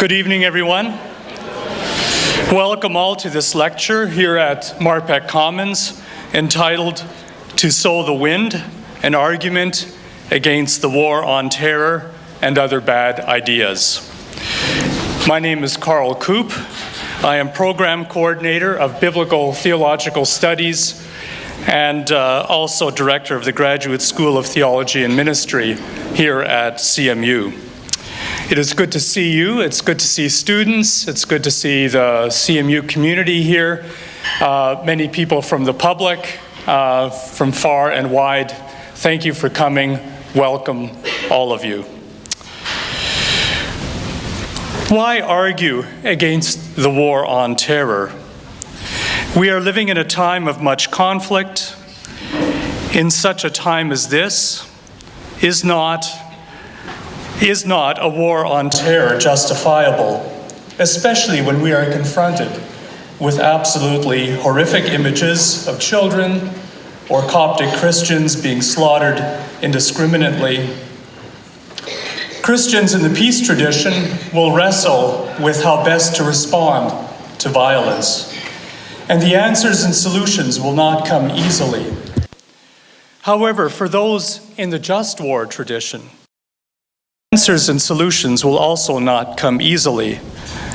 Good evening, everyone. Welcome all to this lecture here at Marpeck Commons entitled "To Sow the Wind, an Argument Against the War on Terror and Other Bad Ideas." My name is Carl Koop. I am Program Coordinator of Biblical Theological Studies and also Director of the Graduate School of Theology and Ministry here at CMU. It is good to see you. It's good to see students. It's good to see the CMU community here. Many people from the public, from far and wide. Thank you for coming. Welcome, all of you. Why argue against the war on terror? We are living in a time of much conflict. In such a time as this, is not a war on terror justifiable, especially when we are confronted with absolutely horrific images of children or Coptic Christians being slaughtered indiscriminately? Christians in the peace tradition will wrestle with how best to respond to violence, and the answers and solutions will not come easily. However, for those in the just war tradition, answers and solutions will also not come easily,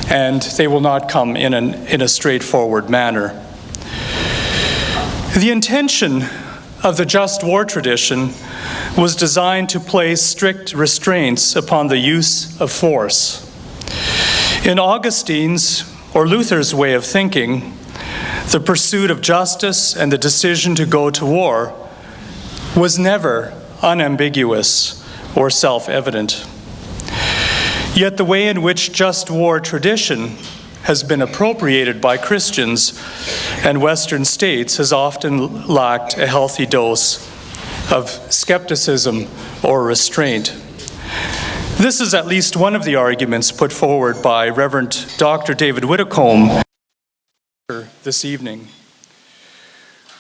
and they will not come in a straightforward manner. The intention of the just war tradition was designed to place strict restraints upon the use of force. In Augustine's or Luther's way of thinking, the pursuit of justice and the decision to go to war was never unambiguous or self-evident. Yet the way in which just war tradition has been appropriated by Christians and Western states has often lacked a healthy dose of skepticism or restraint. This is at least one of the arguments put forward by Reverend Dr. David Widdicombe this evening.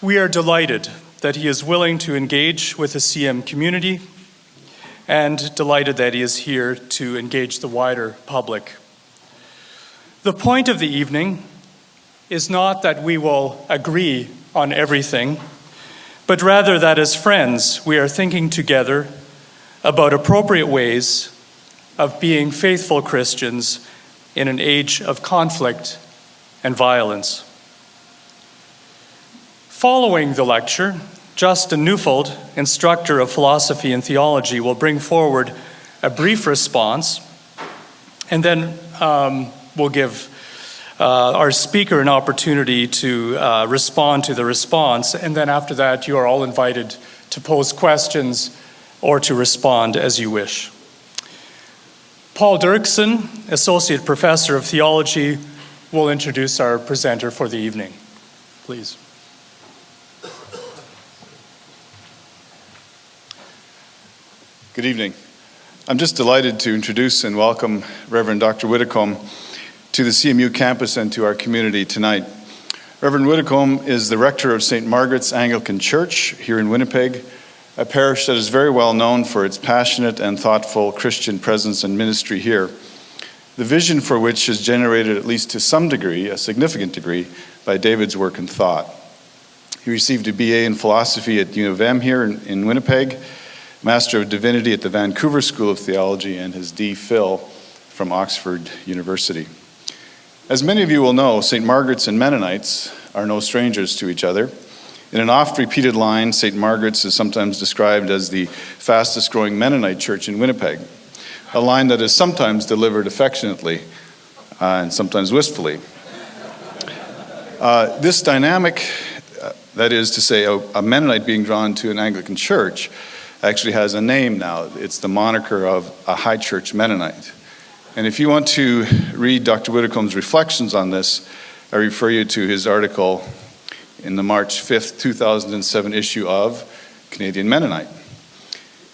We are delighted that he is willing to engage with the CM community and delighted that he is here to engage the wider public. The point of the evening is not that we will agree on everything, but rather that as friends we are thinking together about appropriate ways of being faithful Christians in an age of conflict and violence. Following the lecture, Justin Neufeld, instructor of philosophy and theology, will bring forward a brief response, and then we'll give our speaker an opportunity to respond to the response, and then after that you are all invited to pose questions or to respond as you wish. Paul Dirksen, Associate Professor of Theology, will introduce our presenter for the evening. Please. Good evening. I'm just delighted to introduce and welcome Reverend Dr. Widdicombe to the CMU campus and to our community tonight. Reverend Widdicombe is the rector of St. Margaret's Anglican Church here in Winnipeg, a parish that is very well known for its passionate and thoughtful Christian presence and ministry here, the vision for which has generated, at least to some degree, a significant degree, by David's work and thought. He received a BA in philosophy at U of M here in Winnipeg, Master of Divinity at the Vancouver School of Theology, and his D.Phil from Oxford University. As many of you will know, St. Margaret's and Mennonites are no strangers to each other. In an oft-repeated line, St. Margaret's is sometimes described as the fastest-growing Mennonite church in Winnipeg, a line that is sometimes delivered affectionately and sometimes wistfully. This dynamic, that is to say, a Mennonite being drawn to an Anglican church, actually has a name now. It's the moniker of a high church Mennonite. And if you want to read Dr. Widdicombe's reflections on this, I refer you to his article in the March 5th, 2007 issue of Canadian Mennonite.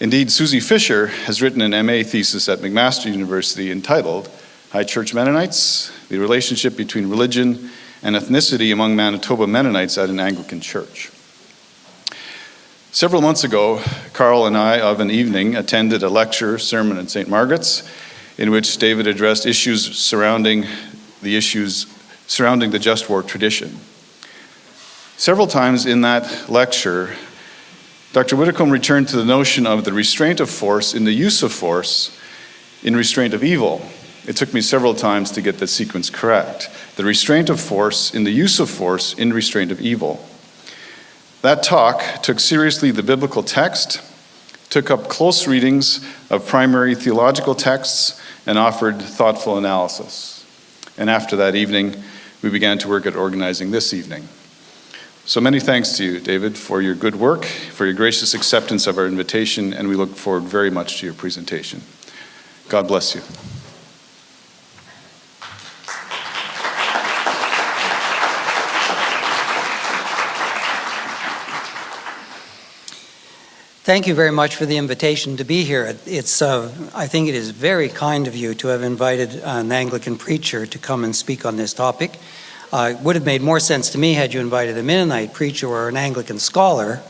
Indeed, Susie Fisher has written an MA thesis at McMaster University entitled High Church Mennonites, the Relationship Between Religion and Ethnicity Among Manitoba Mennonites at an Anglican Church. Several months ago, Carl and I, of an evening, attended a lecture sermon at St. Margaret's, in which David addressed issues surrounding the just war tradition. Several times in that lecture, Dr. Widdicombe returned to the notion of the restraint of force in the use of force in restraint of evil. It took me several times to get the sequence correct. The restraint of force in the use of force in restraint of evil. That talk took seriously the biblical text, took up close readings of primary theological texts, and offered thoughtful analysis. And after that evening, we began to work at organizing this evening. So many thanks to you, David, for your good work, for your gracious acceptance of our invitation, and we look forward very much to your presentation. God bless you. Thank you very much for the invitation to be here. I think it is very kind of you to have invited an Anglican preacher to come and speak on this topic. It would have made more sense to me had you invited a Mennonite preacher or an Anglican scholar.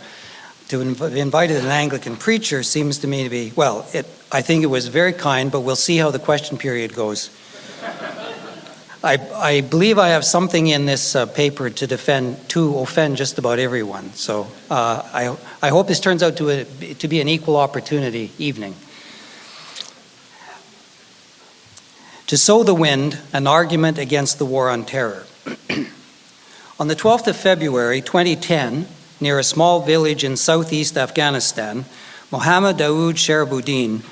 To have invited an Anglican preacher seems to me to be, I think it was very kind, but we'll see how the question period goes. I believe I have something in this paper to offend just about everyone. So I hope this turns out to be an equal opportunity evening. To sow the wind, an argument against the war on terror. On the 12th of February 2010, near a small village in southeast Afghanistan, Mohammad Daoud Sharabuddin,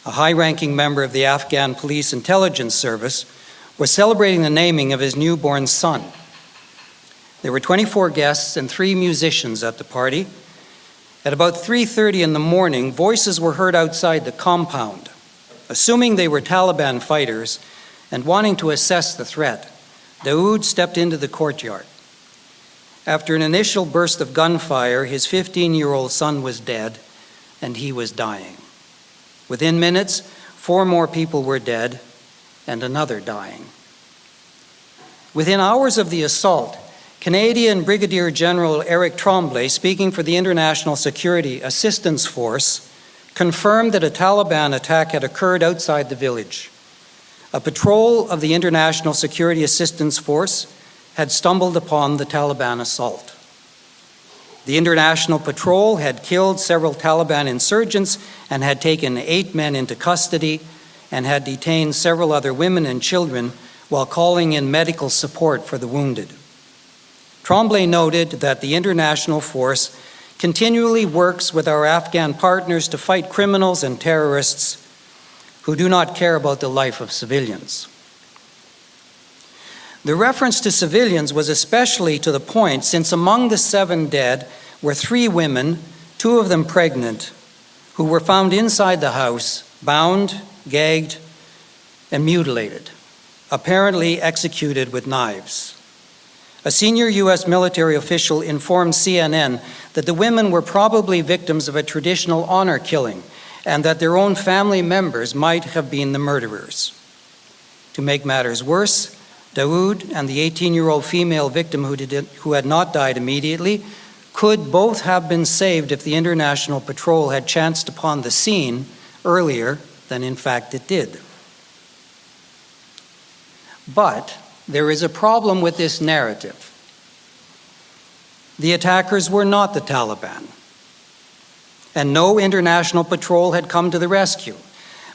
a high-ranking member of the Afghan Police Intelligence Service, was celebrating the naming of his newborn son. There were 24 guests and 3 musicians at the party. At about 3:30 in the morning, voices were heard outside the compound. Assuming they were Taliban fighters and wanting to assess the threat, Daoud stepped into the courtyard. After an initial burst of gunfire, his 15-year-old son was dead, and he was dying. Within minutes, 4 more people were dead, and another dying. Within hours of the assault, Canadian Brigadier General Eric Tremblay, speaking for the International Security Assistance Force, confirmed that a Taliban attack had occurred outside the village. A patrol of the International Security Assistance Force had stumbled upon the Taliban assault. The international patrol had killed several Taliban insurgents and had taken 8 men into custody and had detained several other women and children while calling in medical support for the wounded. Tremblay noted that the international force continually works with our Afghan partners to fight criminals and terrorists who do not care about the life of civilians. The reference to civilians was especially to the point since among the 7 dead were 3 women, 2 of them pregnant, who were found inside the house, bound, gagged, and mutilated, apparently executed with knives. A senior U.S. military official informed CNN that the women were probably victims of a traditional honor killing and that their own family members might have been the murderers. To make matters worse, Daoud and the 18-year-old female victim who had not died immediately could both have been saved if the international patrol had chanced upon the scene earlier than in fact it did. But there is a problem with this narrative. The attackers were not the Taliban, and no international patrol had come to the rescue.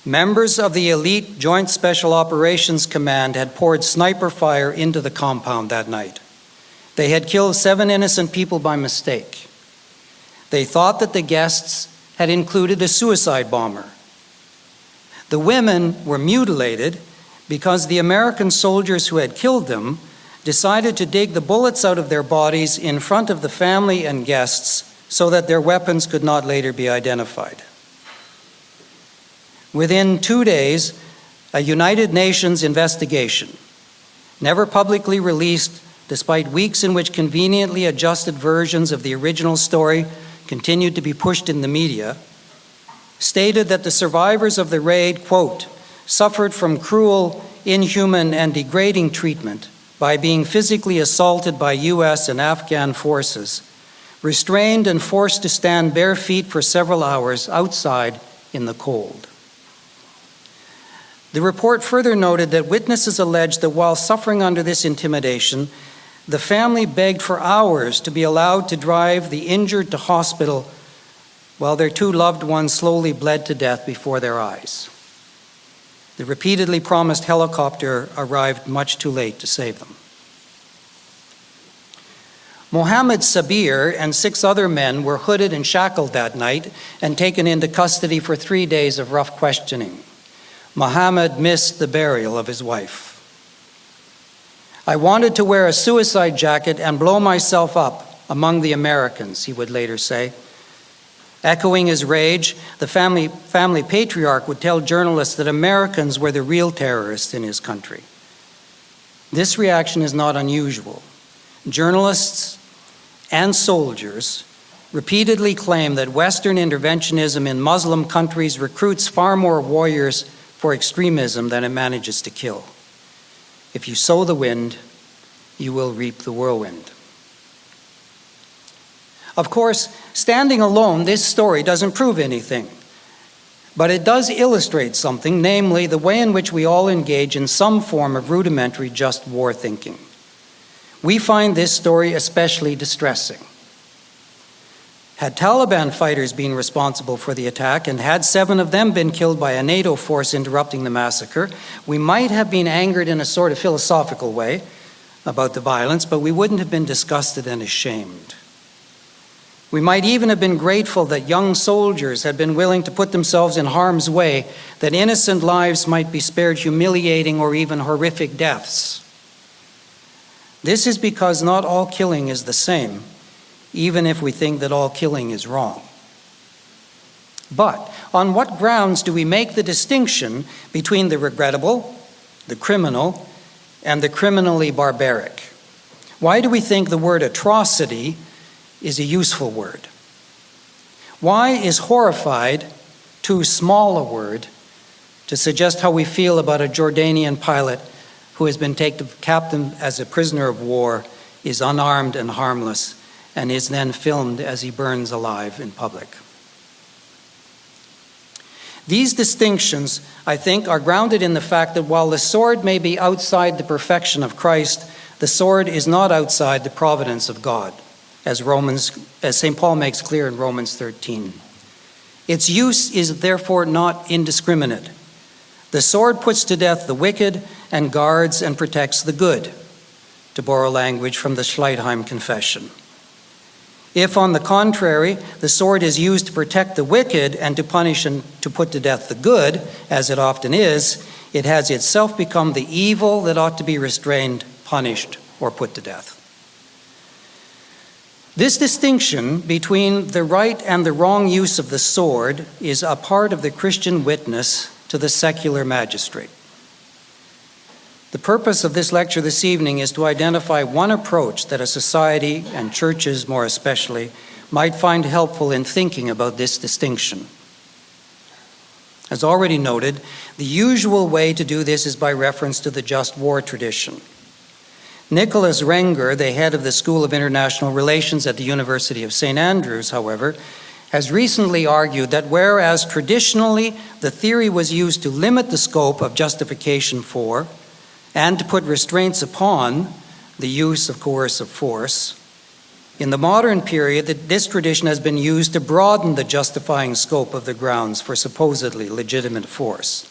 Members of the elite Joint Special Operations Command had poured sniper fire into the compound that night. They had killed 7 innocent people by mistake. They thought that the guests had included a suicide bomber. The women were mutilated because the American soldiers who had killed them decided to dig the bullets out of their bodies in front of the family and guests so that their weapons could not later be identified. Within 2 days, a United Nations investigation, never publicly released despite weeks in which conveniently adjusted versions of the original story continued to be pushed in the media, stated that the survivors of the raid, quote, suffered from cruel, inhuman, and degrading treatment by being physically assaulted by U.S. and Afghan forces, restrained and forced to stand bare feet for several hours outside in the cold. The report further noted that witnesses alleged that while suffering under this intimidation, the family begged for hours to be allowed to drive the injured to hospital while their two loved ones slowly bled to death before their eyes. The repeatedly promised helicopter arrived much too late to save them. Mohammed Sabir and 6 other men were hooded and shackled that night and taken into custody for 3 days of rough questioning. Mohammed missed the burial of his wife. "I wanted to wear a suicide jacket and blow myself up among the Americans," he would later say. Echoing his rage, the family patriarch would tell journalists that Americans were the real terrorists in his country. This reaction is not unusual. Journalists and soldiers repeatedly claim that Western interventionism in Muslim countries recruits far more warriors for extremism than it manages to kill. If you sow the wind, you will reap the whirlwind. Of course, standing alone, this story doesn't prove anything. But it does illustrate something, namely the way in which we all engage in some form of rudimentary just war thinking. We find this story especially distressing. Had Taliban fighters been responsible for the attack, and had 7 of them been killed by a NATO force interrupting the massacre, we might have been angered in a sort of philosophical way about the violence, but we wouldn't have been disgusted and ashamed. We might even have been grateful that young soldiers had been willing to put themselves in harm's way, that innocent lives might be spared humiliating or even horrific deaths. This is because not all killing is the same, even if we think that all killing is wrong. But on what grounds do we make the distinction between the regrettable, the criminal, and the criminally barbaric? Why do we think the word atrocity is a useful word? Why is horrified too small a word to suggest how we feel about a Jordanian pilot who has been taken captive as a prisoner of war, is unarmed and harmless, and is then filmed as he burns alive in public? These distinctions, I think, are grounded in the fact that while the sword may be outside the perfection of Christ, the sword is not outside the providence of God, as St. Paul makes clear in Romans 13. Its use is therefore not indiscriminate. The sword puts to death the wicked and guards and protects the good, to borrow language from the Schleitheim Confession. If, on the contrary, the sword is used to protect the wicked and to punish and to put to death the good, as it often is, it has itself become the evil that ought to be restrained, punished, or put to death. This distinction between the right and the wrong use of the sword is a part of the Christian witness to the secular magistrate. The purpose of this lecture this evening is to identify one approach that a society, and churches more especially, might find helpful in thinking about this distinction. As already noted, the usual way to do this is by reference to the just war tradition. Nicholas Renger, the head of the School of International Relations at the University of St. Andrews, however, has recently argued that whereas traditionally the theory was used to limit the scope of justification for and to put restraints upon the use of coercive force, in the modern period, this tradition has been used to broaden the justifying scope of the grounds for supposedly legitimate force.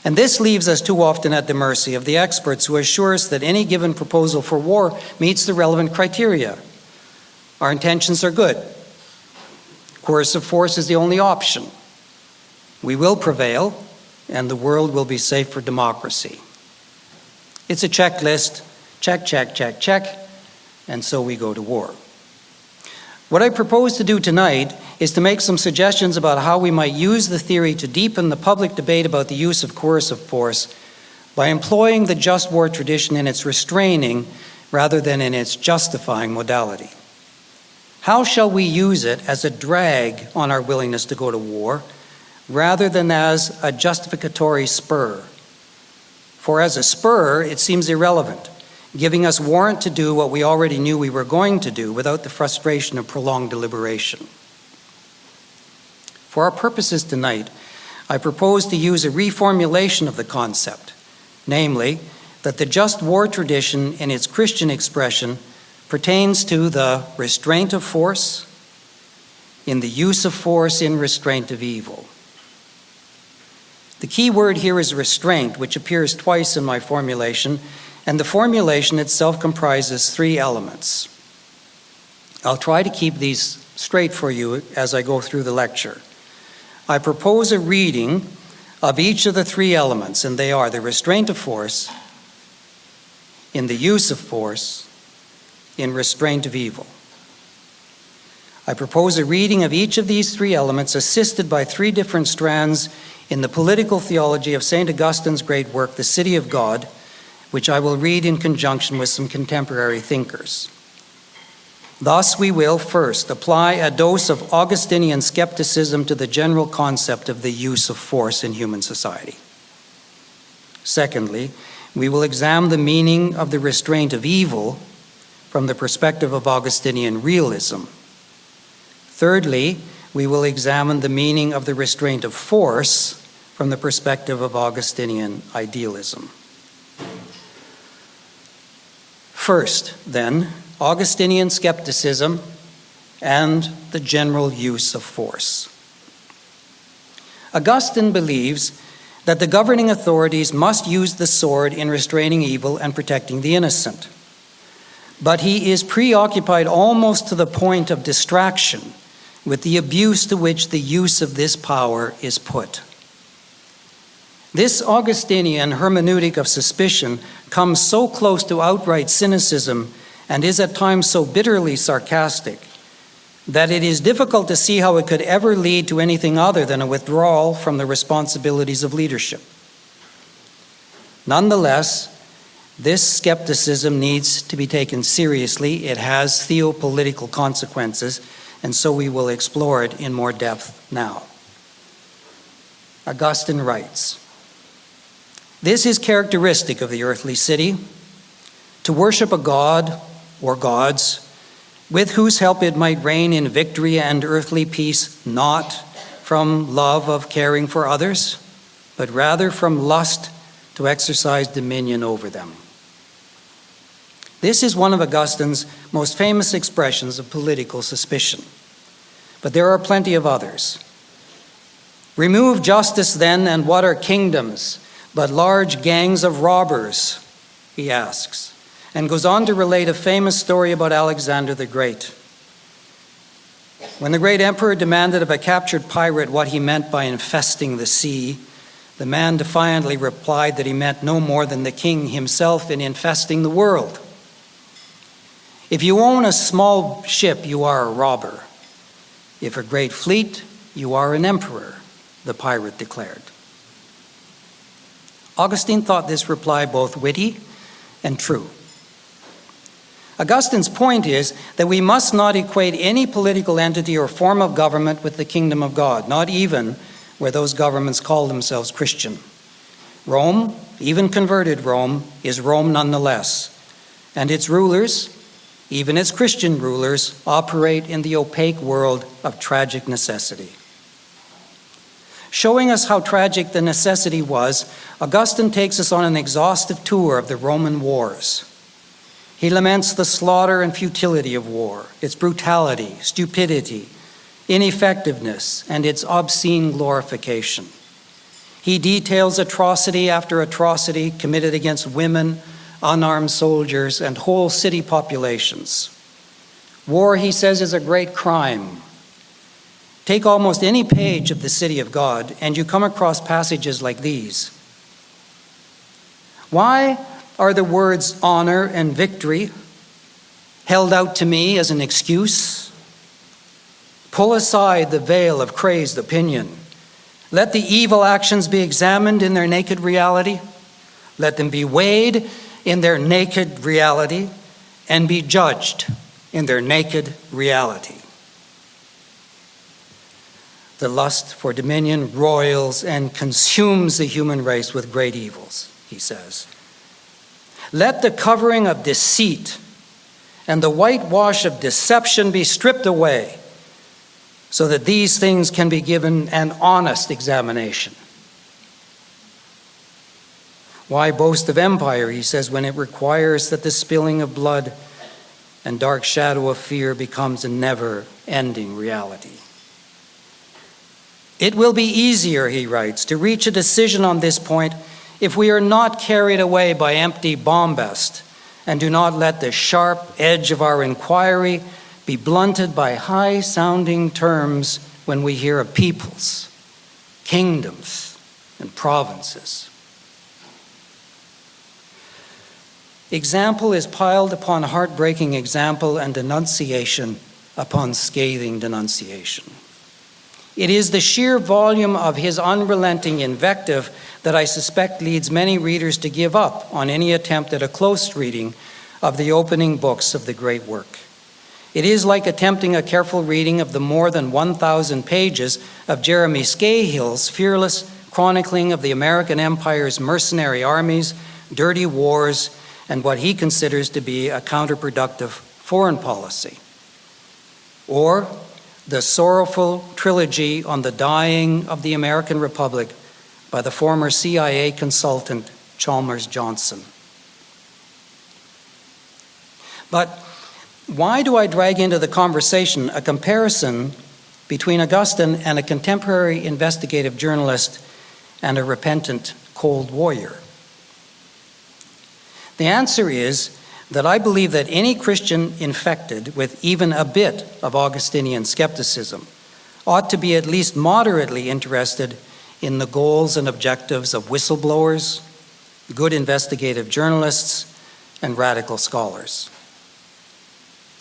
And this leaves us too often at the mercy of the experts who assure us that any given proposal for war meets the relevant criteria. Our intentions are good. Coercive force is the only option. We will prevail, and the world will be safe for democracy. It's a checklist, check, check, check, check, and so we go to war. What I propose to do tonight is to make some suggestions about how we might use the theory to deepen the public debate about the use of coercive force by employing the just war tradition in its restraining rather than in its justifying modality. How shall we use it as a drag on our willingness to go to war rather than as a justificatory spur? For as a spur, it seems irrelevant, giving us warrant to do what we already knew we were going to do without the frustration of prolonged deliberation. For our purposes tonight, I propose to use a reformulation of the concept, namely, that the just war tradition in its Christian expression pertains to the restraint of force, in the use of force in restraint of evil. The key word here is restraint, which appears twice in my formulation, and the formulation itself comprises 3 elements. I'll try to keep these straight for you as I go through the lecture. I propose a reading of each of the 3 elements, and they are the restraint of force, in the use of force, in restraint of evil. I propose a reading of each of these 3 elements assisted by 3 different strands in the political theology of St. Augustine's great work, The City of God, which I will read in conjunction with some contemporary thinkers. Thus we will first apply a dose of Augustinian skepticism to the general concept of the use of force in human society. Secondly, we will examine the meaning of the restraint of evil from the perspective of Augustinian realism. Thirdly, we will examine the meaning of the restraint of force from the perspective of Augustinian idealism. First, then, Augustinian skepticism and the general use of force. Augustine believes that the governing authorities must use the sword in restraining evil and protecting the innocent. But he is preoccupied almost to the point of distraction with the abuse to which the use of this power is put. This Augustinian hermeneutic of suspicion comes so close to outright cynicism and is at times so bitterly sarcastic that it is difficult to see how it could ever lead to anything other than a withdrawal from the responsibilities of leadership. Nonetheless, this skepticism needs to be taken seriously. It has theopolitical consequences, and so we will explore it in more depth now. Augustine writes, "This is characteristic of the earthly city, to worship a god or gods with whose help it might reign in victory and earthly peace, not from love of caring for others, but rather from lust to exercise dominion over them." This is one of Augustine's most famous expressions of political suspicion, but there are plenty of others. "Remove justice then, and what are kingdoms but large gangs of robbers?" he asks, and goes on to relate a famous story about Alexander the Great. When the great emperor demanded of a captured pirate what he meant by infesting the sea, the man defiantly replied that he meant no more than the king himself in infesting the world. "If you own a small ship, you are a robber. If a great fleet, you are an emperor," the pirate declared. Augustine thought this reply both witty and true. Augustine's point is that we must not equate any political entity or form of government with the kingdom of God, not even where those governments call themselves Christian. Rome, even converted Rome, is Rome nonetheless, and its rulers, even its Christian rulers, operate in the opaque world of tragic necessity. Showing us how tragic the necessity was, Augustine takes us on an exhaustive tour of the Roman wars. He laments the slaughter and futility of war, its brutality, stupidity, ineffectiveness, and its obscene glorification. He details atrocity after atrocity committed against women, unarmed soldiers, and whole city populations. War, he says, is a great crime. Take almost any page of the City of God, and you come across passages like these. Why are the words honor and victory held out to me as an excuse? Pull aside the veil of crazed opinion. Let the evil actions be examined in their naked reality. Let them be weighed in their naked reality and be judged in their naked reality. The lust for dominion roils and consumes the human race with great evils, he says. Let the covering of deceit and the whitewash of deception be stripped away so that these things can be given an honest examination. Why boast of empire, he says, when it requires that the spilling of blood and dark shadow of fear becomes a never-ending reality? It will be easier, he writes, to reach a decision on this point if we are not carried away by empty bombast and do not let the sharp edge of our inquiry be blunted by high-sounding terms when we hear of peoples, kingdoms, and provinces. Example is piled upon heartbreaking example and denunciation upon scathing denunciation. It is the sheer volume of his unrelenting invective that I suspect leads many readers to give up on any attempt at a close reading of the opening books of the great work. It is like attempting a careful reading of the more than 1,000 pages of Jeremy Scahill's fearless chronicling of the American Empire's mercenary armies, dirty wars, and what he considers to be a counterproductive foreign policy. Or the sorrowful trilogy on the dying of the American Republic by the former CIA consultant Chalmers Johnson. But why do I drag into the conversation a comparison between Augustine and a contemporary investigative journalist and a repentant cold warrior? The answer is that I believe that any Christian infected with even a bit of Augustinian skepticism ought to be at least moderately interested in the goals and objectives of whistleblowers, good investigative journalists, and radical scholars.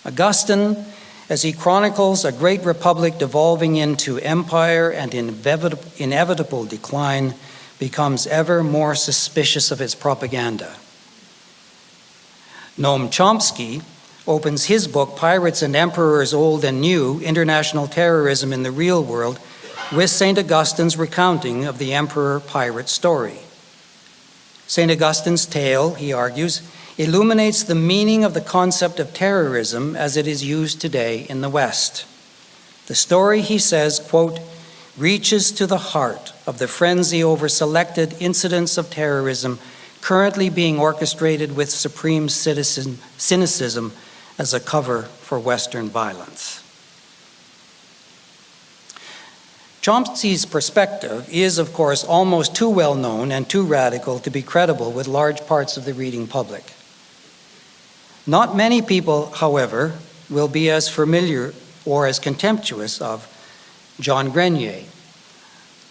Augustine, as he chronicles a great republic devolving into empire and inevitable decline, becomes ever more suspicious of its propaganda. Noam Chomsky opens his book, Pirates and Emperors Old and New, International Terrorism in the Real World, with St. Augustine's recounting of the emperor-pirate story. St. Augustine's tale, he argues, illuminates the meaning of the concept of terrorism as it is used today in the West. The story, he says, quote, reaches to the heart of the frenzy over selected incidents of terrorism currently being orchestrated with supreme cynicism as a cover for Western violence. Chomsky's perspective is, of course, almost too well known and too radical to be credible with large parts of the reading public. Not many people, however, will be as familiar or as contemptuous of John Grenier,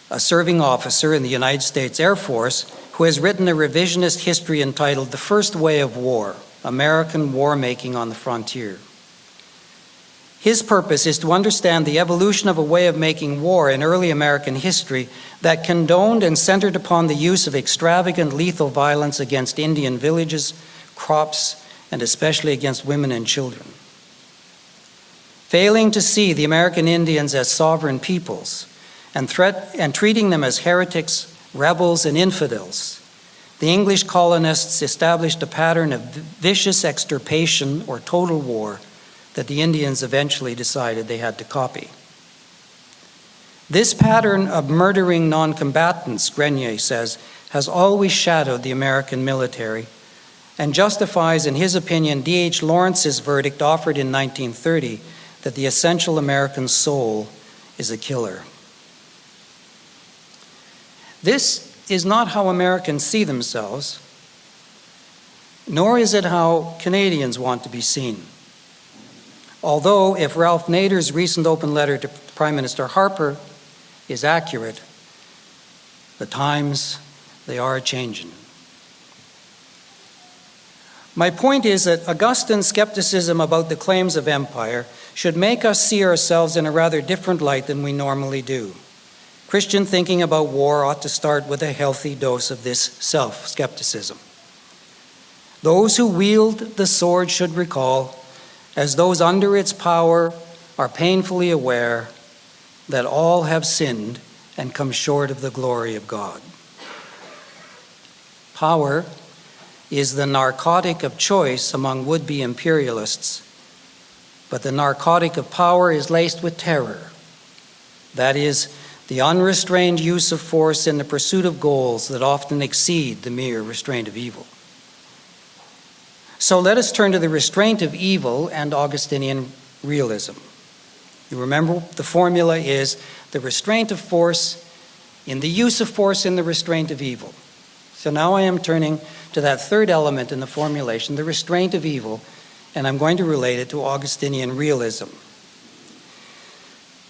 a serving officer in the United States Air Force who has written a revisionist history entitled The First Way of War, American War-Making on the Frontier. His purpose is to understand the evolution of a way of making war in early American history that condoned and centered upon the use of extravagant lethal violence against Indian villages, crops, and especially against women and children. Failing to see the American Indians as sovereign peoples and treating them as heretics, rebels, and infidels, the English colonists established a pattern of vicious extirpation or total war that the Indians eventually decided they had to copy. This pattern of murdering non-combatants, Grenier says, has always shadowed the American military and justifies, in his opinion, D.H. Lawrence's verdict offered in 1930 that the essential American soul is a killer. This is not how Americans see themselves, nor is it how Canadians want to be seen. Although, if Ralph Nader's recent open letter to Prime Minister Harper is accurate, the times, they are a-changin'. My point is that Augustine's skepticism about the claims of empire should make us see ourselves in a rather different light than we normally do. Christian thinking about war ought to start with a healthy dose of this self-skepticism. Those who wield the sword should recall, as those under its power are painfully aware, that all have sinned and come short of the glory of God. Power is the narcotic of choice among would-be imperialists, but the narcotic of power is laced with terror. That is, the unrestrained use of force in the pursuit of goals that often exceed the mere restraint of evil. So let us turn to the restraint of evil and Augustinian realism. You remember the formula is the restraint of force in the use of force in the restraint of evil. So now I am turning to that third element in the formulation, the restraint of evil, and I'm going to relate it to Augustinian realism.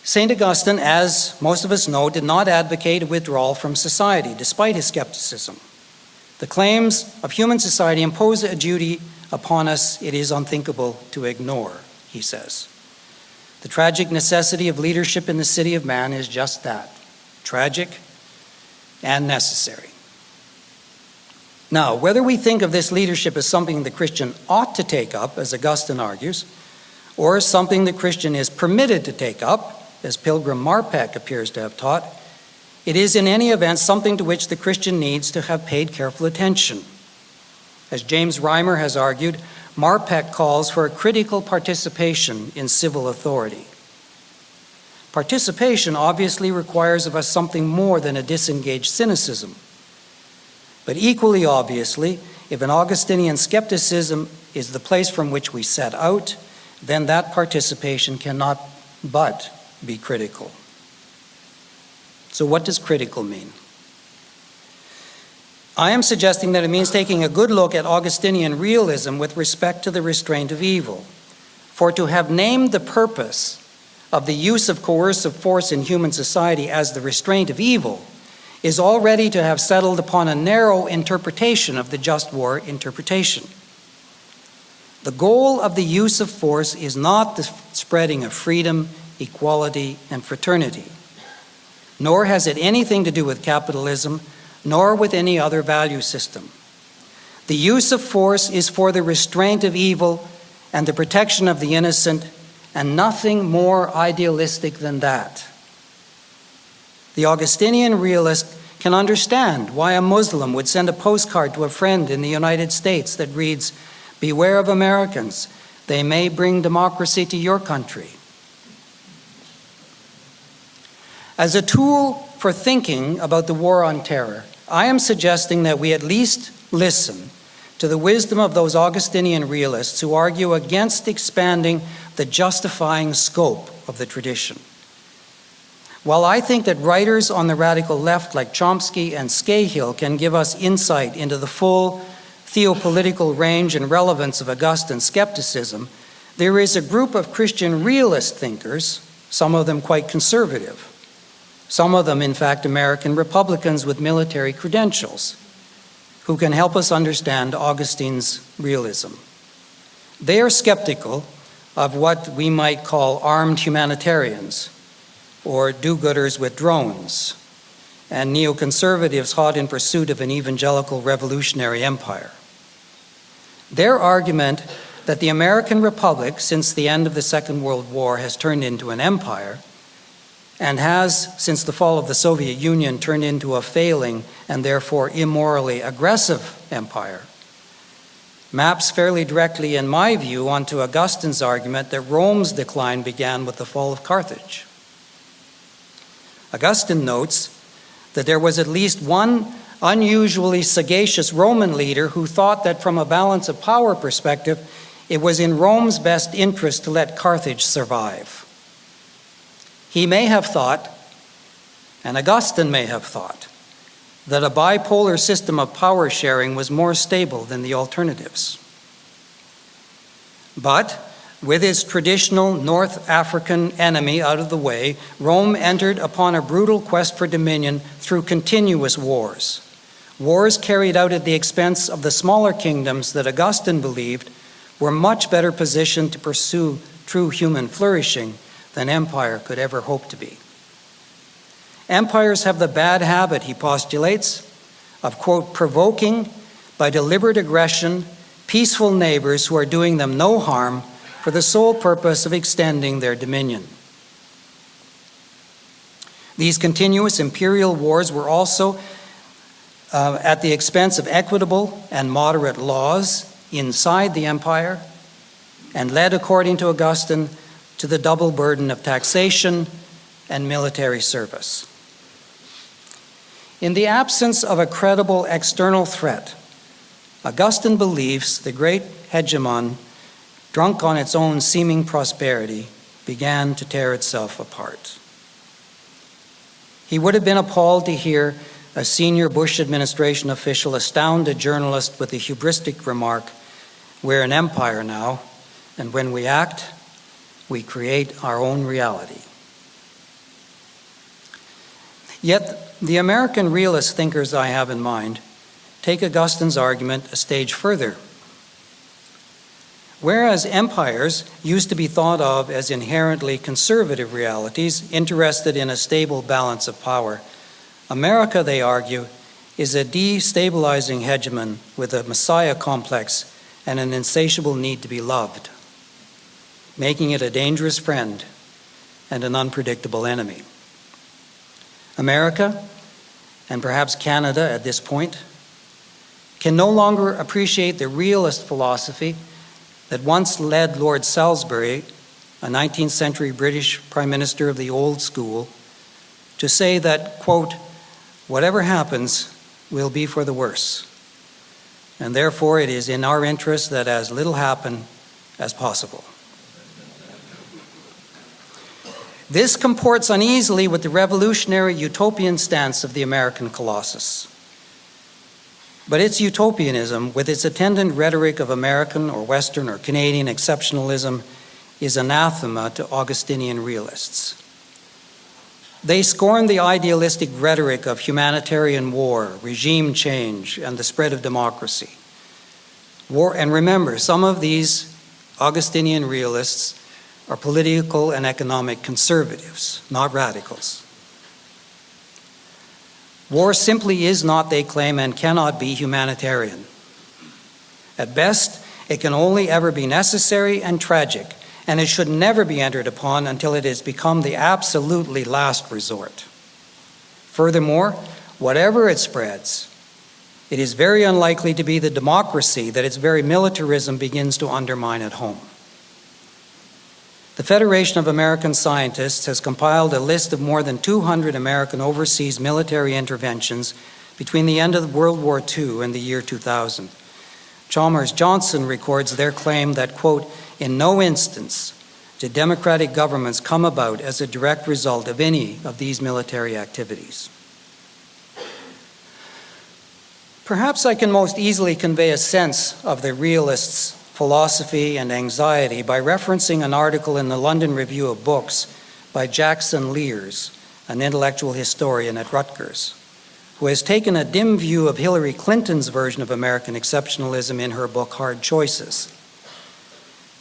St. Augustine, as most of us know, did not advocate a withdrawal from society, despite his skepticism. The claims of human society impose a duty upon us it is unthinkable to ignore, he says. The tragic necessity of leadership in the city of man is just that, tragic and necessary. Now, whether we think of this leadership as something the Christian ought to take up, as Augustine argues, or something the Christian is permitted to take up, as Pilgrim Marpeck appears to have taught, it is in any event something to which the Christian needs to have paid careful attention. As James Reimer has argued, Marpeck calls for a critical participation in civil authority. Participation obviously requires of us something more than a disengaged cynicism. But equally obviously, if an Augustinian skepticism is the place from which we set out, then that participation cannot but be critical. So what does critical mean? I am suggesting that it means taking a good look at Augustinian realism with respect to the restraint of evil. For to have named the purpose of the use of coercive force in human society as the restraint of evil is already to have settled upon a narrow interpretation of the just war interpretation. The goal of the use of force is not the spreading of freedom, equality, and fraternity, nor has it anything to do with capitalism, nor with any other value system. The use of force is for the restraint of evil and the protection of the innocent, and nothing more idealistic than that. The Augustinian realist can understand why a Muslim would send a postcard to a friend in the United States that reads, "Beware of Americans, they may bring democracy to your country." As a tool for thinking about the war on terror, I am suggesting that we at least listen to the wisdom of those Augustinian realists who argue against expanding the justifying scope of the tradition. While I think that writers on the radical left like Chomsky and Scahill can give us insight into the full theopolitical range and relevance of Augustine skepticism, there is a group of Christian realist thinkers, some of them quite conservative, some of them, in fact, American Republicans with military credentials, who can help us understand Augustine's realism. They are skeptical of what we might call armed humanitarians, or do-gooders with drones, and neoconservatives hot in pursuit of an evangelical revolutionary empire. Their argument that the American Republic, since the end of the Second World War, has turned into an empire, and has, since the fall of the Soviet Union, turned into a failing and therefore immorally aggressive empire, maps fairly directly, in my view, onto Augustine's argument that Rome's decline began with the fall of Carthage. Augustine notes that there was at least one unusually sagacious Roman leader who thought that from a balance of power perspective, it was in Rome's best interest to let Carthage survive. He may have thought, and Augustine may have thought, that a bipolar system of power sharing was more stable than the alternatives. But with its traditional North African enemy out of the way, Rome entered upon a brutal quest for dominion through continuous wars. Wars carried out at the expense of the smaller kingdoms that Augustine believed were much better positioned to pursue true human flourishing than empire could ever hope to be. Empires have the bad habit, he postulates, of, quote, provoking by deliberate aggression peaceful neighbors who are doing them no harm for the sole purpose of extending their dominion. These continuous imperial wars were also at the expense of equitable and moderate laws inside the empire, and led, according to Augustine, to the double burden of taxation and military service. In the absence of a credible external threat, Augustine believes the great hegemon, drunk on its own seeming prosperity, began to tear itself apart. He would have been appalled to hear a senior Bush administration official astound a journalist with the hubristic remark, "We're an empire now, and when we act, we create our own reality." Yet, the American realist thinkers I have in mind take Augustine's argument a stage further. Whereas empires used to be thought of as inherently conservative realities, interested in a stable balance of power, America, they argue, is a destabilizing hegemon with a messiah complex and an insatiable need to be loved, making it a dangerous friend and an unpredictable enemy. America, and perhaps Canada at this point, can no longer appreciate the realist philosophy that once led Lord Salisbury, a 19th century British Prime Minister of the old school, to say that, quote, "Whatever happens will be for the worse, and therefore it is in our interest that as little happen as possible." This comports uneasily with the revolutionary utopian stance of the American Colossus. But its utopianism, with its attendant rhetoric of American or Western or Canadian exceptionalism, is anathema to Augustinian realists. They scorn the idealistic rhetoric of humanitarian war, regime change, and the spread of democracy. And remember, some of these Augustinian realists are political and economic conservatives, not radicals. War simply is not, they claim, and cannot be humanitarian. At best, it can only ever be necessary and tragic, and it should never be entered upon until it has become the absolutely last resort. Furthermore, whatever it spreads, it is very unlikely to be the democracy that its very militarism begins to undermine at home. The Federation of American Scientists has compiled a list of more than 200 American overseas military interventions between the end of World War II and the year 2000. Chalmers Johnson records their claim that, quote, "In no instance did democratic governments come about as a direct result of any of these military activities." Perhaps I can most easily convey a sense of the realists' philosophy and anxiety by referencing an article in the London Review of Books by Jackson Lears, an intellectual historian at Rutgers, who has taken a dim view of Hillary Clinton's version of American exceptionalism in her book Hard Choices.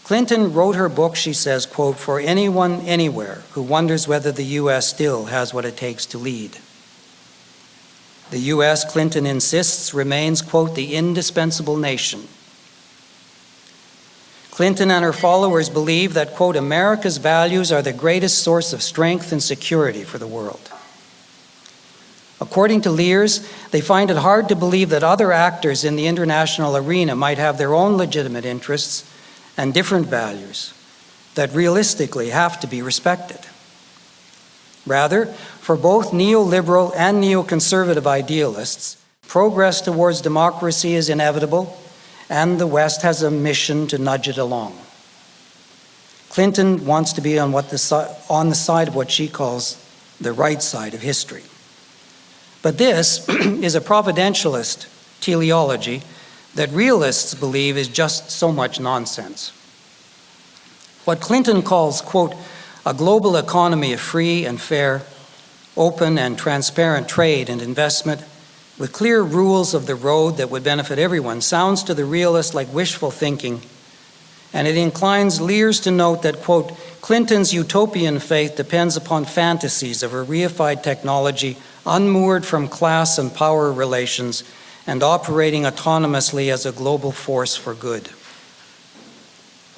Clinton wrote her book, she says, quote, "for anyone anywhere who wonders whether the U.S. still has what it takes to lead." The U.S., Clinton insists, remains, quote, "the indispensable nation." Clinton and her followers believe that, quote, "America's values are the greatest source of strength and security for the world." According to Lears, they find it hard to believe that other actors in the international arena might have their own legitimate interests and different values that realistically have to be respected. Rather, for both neoliberal and neoconservative idealists, progress towards democracy is inevitable, and the West has a mission to nudge it along. Clinton wants to be on the side of what she calls the right side of history. But this is a providentialist teleology that realists believe is just so much nonsense. What Clinton calls, quote, "a global economy of free and fair, open and transparent trade and investment, with clear rules of the road that would benefit everyone," sounds to the realist like wishful thinking, and it inclines Lears to note that, quote, "Clinton's utopian faith depends upon fantasies of a reified technology unmoored from class and power relations and operating autonomously as a global force for good."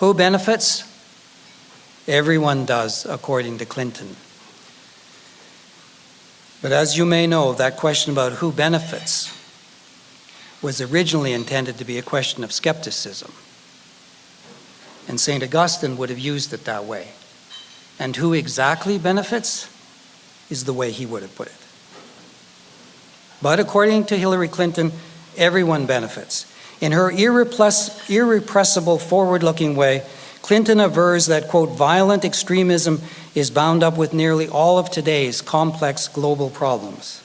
Who benefits? Everyone does, according to Clinton. But as you may know, that question about who benefits was originally intended to be a question of skepticism. And St. Augustine would have used it that way. And who exactly benefits is the way he would have put it. But according to Hillary Clinton, everyone benefits. In her irrepressible, forward-looking way, Clinton avers that, quote, violent extremism is bound up with nearly all of today's complex global problems.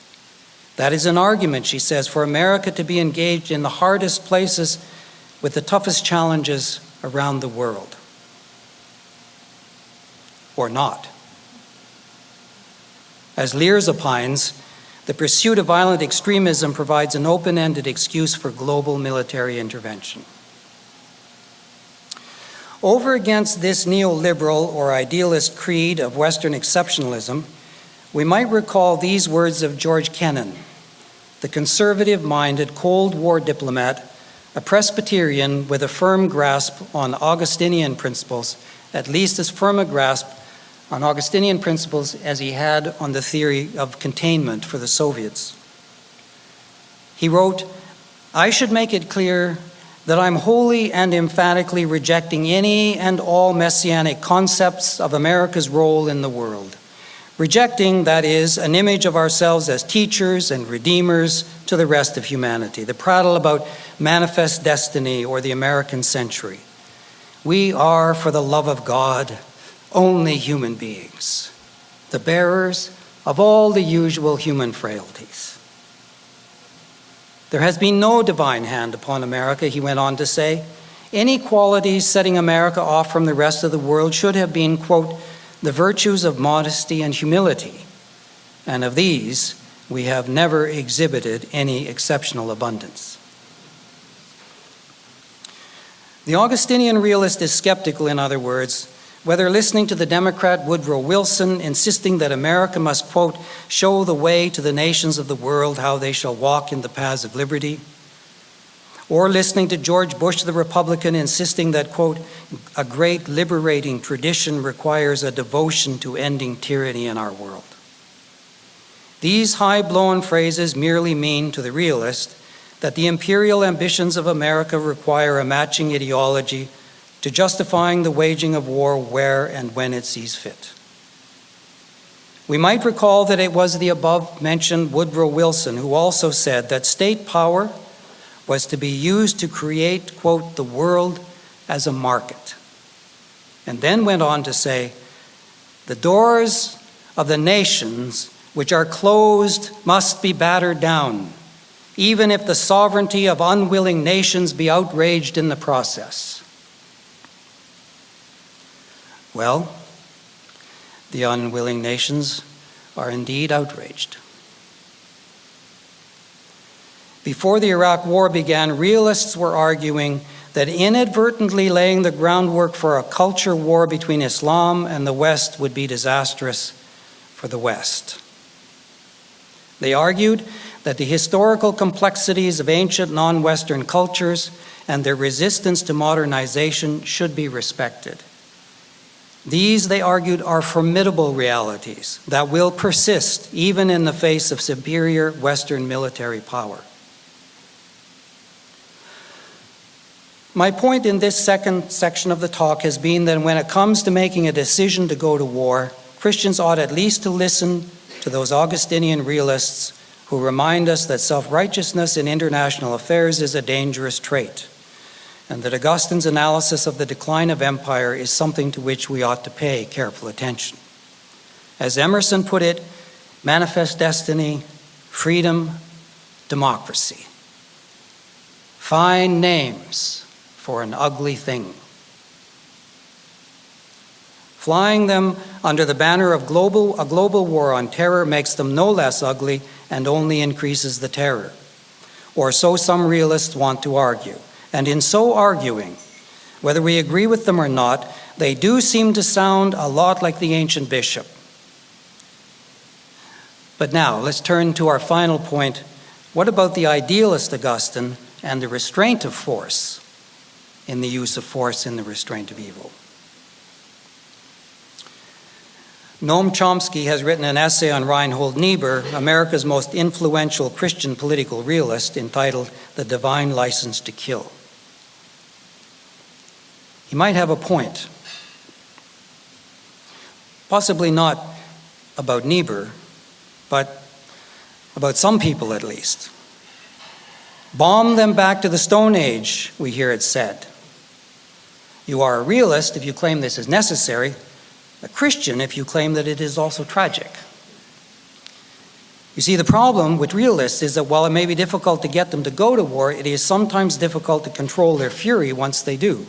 That is an argument, she says, for America to be engaged in the hardest places with the toughest challenges around the world. Or not. As Lears opines, the pursuit of violent extremism provides an open-ended excuse for global military intervention. Over against this neoliberal or idealist creed of Western exceptionalism, we might recall these words of George Kennan, the conservative-minded Cold War diplomat, a Presbyterian with a firm grasp on Augustinian principles, at least as firm a grasp on Augustinian principles as he had on the theory of containment for the Soviets. He wrote, "I should make it clear that I'm wholly and emphatically rejecting any and all messianic concepts of America's role in the world. Rejecting, that is, an image of ourselves as teachers and redeemers to the rest of humanity, the prattle about manifest destiny or the American century. We are, for the love of God, only human beings, the bearers of all the usual human frailties. There has been no divine hand upon America," he went on to say. "Any qualities setting America off from the rest of the world should have been, quote, the virtues of modesty and humility, and of these we have never exhibited any exceptional abundance." The Augustinian realist is skeptical, in other words, whether listening to the Democrat Woodrow Wilson insisting that America must, quote, show the way to the nations of the world how they shall walk in the paths of liberty, or listening to George Bush, the Republican, insisting that, quote, a great liberating tradition requires a devotion to ending tyranny in our world. These high-blown phrases merely mean to the realist that the imperial ambitions of America require a matching ideology to justifying the waging of war where and when it sees fit. We might recall that it was the above-mentioned Woodrow Wilson who also said that state power was to be used to create, quote, the world as a market, and then went on to say, the doors of the nations which are closed must be battered down, even if the sovereignty of unwilling nations be outraged in the process. Well, the unwilling nations are indeed outraged. Before the Iraq War began, realists were arguing that inadvertently laying the groundwork for a culture war between Islam and the West would be disastrous for the West. They argued that the historical complexities of ancient non-Western cultures and their resistance to modernization should be respected. These, they argued, are formidable realities that will persist even in the face of superior Western military power. My point in this second section of the talk has been that when it comes to making a decision to go to war, Christians ought at least to listen to those Augustinian realists who remind us that self-righteousness in international affairs is a dangerous trait, and that Augustine's analysis of the decline of empire is something to which we ought to pay careful attention. As Emerson put it, manifest destiny, freedom, democracy. Fine names for an ugly thing. Flying them under the banner of a global war on terror makes them no less ugly and only increases the terror. Or so some realists want to argue. And in so arguing, whether we agree with them or not, they do seem to sound a lot like the ancient bishop. But now, let's turn to our final point. What about the idealist Augustine and the restraint of force in the use of force in the restraint of evil? Noam Chomsky has written an essay on Reinhold Niebuhr, America's most influential Christian political realist, entitled The Divine License to Kill. He might have a point. Possibly not about Niebuhr, but about some people at least. Bomb them back to the Stone Age, we hear it said. You are a realist if you claim this is necessary, a Christian if you claim that it is also tragic. You see, the problem with realists is that while it may be difficult to get them to go to war, it is sometimes difficult to control their fury once they do.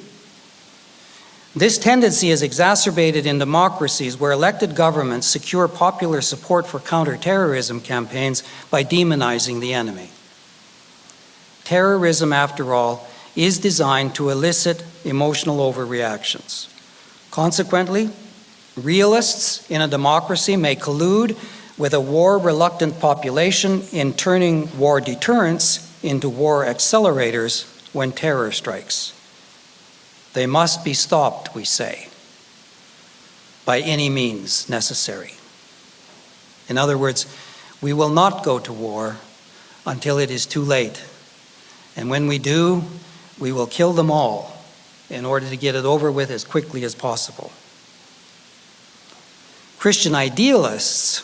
This tendency is exacerbated in democracies where elected governments secure popular support for counterterrorism campaigns by demonizing the enemy. Terrorism, after all, is designed to elicit emotional overreactions. Consequently, realists in a democracy may collude with a war-reluctant population in turning war deterrents into war accelerators when terror strikes. They must be stopped, we say, by any means necessary. In other words, we will not go to war until it is too late. And when we do, we will kill them all in order to get it over with as quickly as possible. Christian idealists,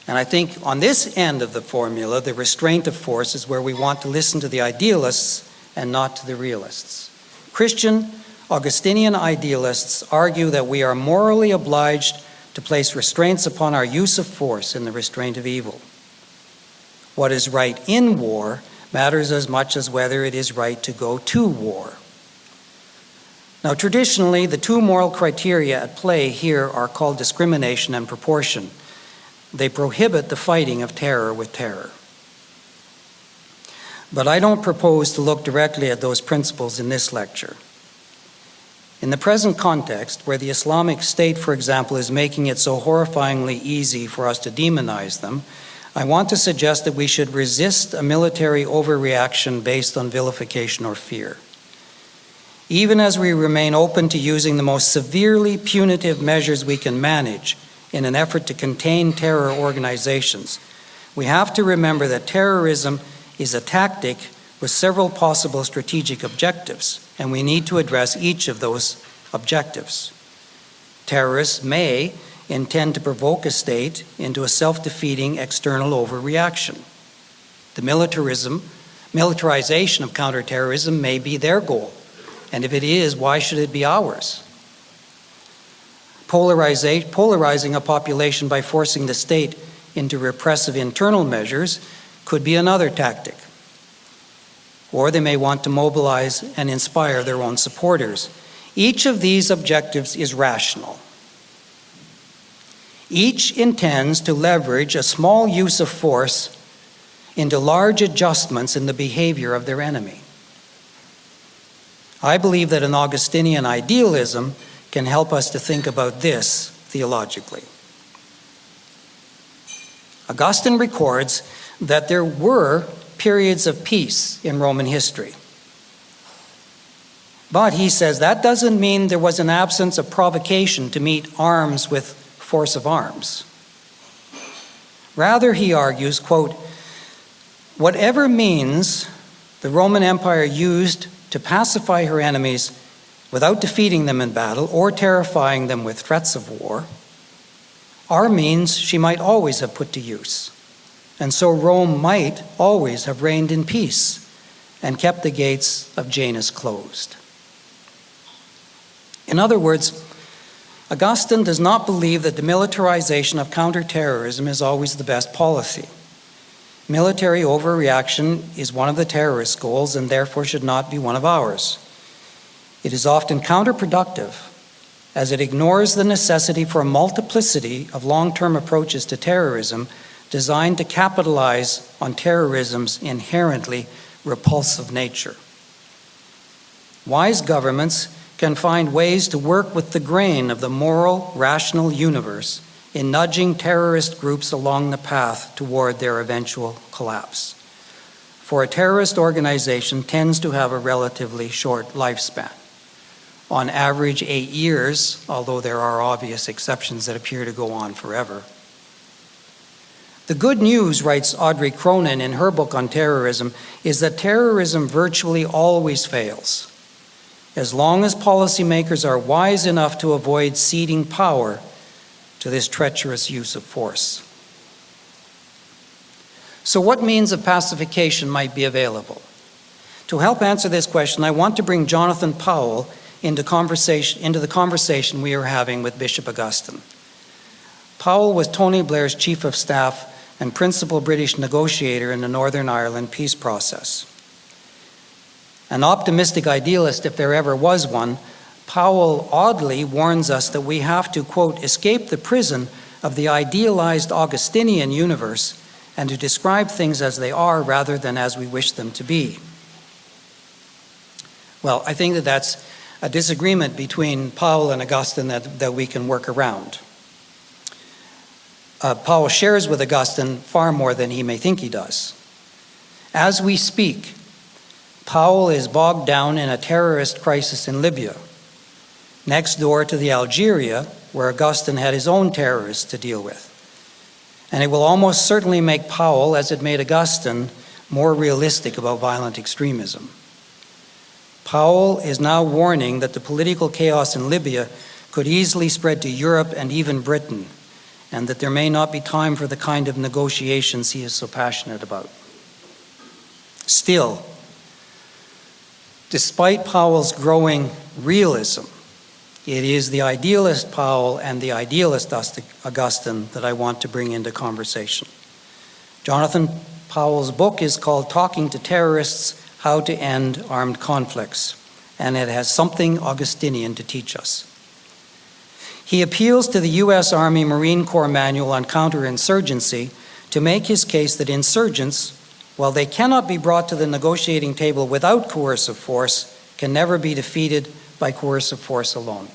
and I think on this end of the formula, the restraint of force is where we want to listen to the idealists and not to the realists. Christian Augustinian idealists argue that we are morally obliged to place restraints upon our use of force in the restraint of evil. What is right in war matters as much as whether it is right to go to war. Now, traditionally, the two moral criteria at play here are called discrimination and proportion. They prohibit the fighting of terror with terror. But I don't propose to look directly at those principles in this lecture. In the present context, where the Islamic State, for example, is making it so horrifyingly easy for us to demonize them, I want to suggest that we should resist a military overreaction based on vilification or fear. Even as we remain open to using the most severely punitive measures we can manage in an effort to contain terror organizations, we have to remember that terrorism is a tactic with several possible strategic objectives, and we need to address each of those objectives. Terrorists may intend to provoke a state into a self-defeating external overreaction. The militarization of counterterrorism may be their goal, and if it is, why should it be ours? Polarizing a population by forcing the state into repressive internal measures could be another tactic. Or they may want to mobilize and inspire their own supporters. Each of these objectives is rational. Each intends to leverage a small use of force into large adjustments in the behavior of their enemy. I believe that an Augustinian idealism can help us to think about this theologically. Augustine records that there were periods of peace in Roman history. But he says that doesn't mean there was an absence of provocation to meet arms with force of arms. Rather, he argues, quote, whatever means the Roman Empire used to pacify her enemies without defeating them in battle or terrifying them with threats of war, are means she might always have put to use. And so Rome might always have reigned in peace and kept the gates of Janus closed. In other words, Augustine does not believe that the militarization of counterterrorism is always the best policy. Military overreaction is one of the terrorist goals and therefore should not be one of ours. It is often counterproductive as it ignores the necessity for a multiplicity of long-term approaches to terrorism designed to capitalize on terrorism's inherently repulsive nature. Wise governments can find ways to work with the grain of the moral, rational universe in nudging terrorist groups along the path toward their eventual collapse. For a terrorist organization tends to have a relatively short lifespan. On average, 8 years, although there are obvious exceptions that appear to go on forever. The good news, writes Audrey Cronin in her book on terrorism, is that terrorism virtually always fails, as long as policymakers are wise enough to avoid ceding power to this treacherous use of force. So what means of pacification might be available? To help answer this question, I want to bring Jonathan Powell into the conversation we are having with Bishop Augustine. Powell was Tony Blair's chief of staff and principal British negotiator in the Northern Ireland peace process. An optimistic idealist, if there ever was one, Powell oddly warns us that we have to, quote, escape the prison of the idealized Augustinian universe and to describe things as they are rather than as we wish them to be. Well, I think that that's a disagreement between Powell and Augustine that we can work around. Powell shares with Augustine far more than he may think he does. As we speak, Powell is bogged down in a terrorist crisis in Libya, next door to the Algeria, where Augustine had his own terrorists to deal with. And it will almost certainly make Powell, as it made Augustine, more realistic about violent extremism. Powell is now warning that the political chaos in Libya could easily spread to Europe and even Britain, and that there may not be time for the kind of negotiations he is so passionate about. Still, despite Powell's growing realism, it is the idealist Powell and the idealist Augustine that I want to bring into conversation. Jonathan Powell's book is called Talking to Terrorists: How to End Armed Conflicts, and it has something Augustinian to teach us. He appeals to the U.S. Army Marine Corps Manual on Counterinsurgency to make his case that insurgents, while they cannot be brought to the negotiating table without coercive force, can never be defeated by coercive force alone.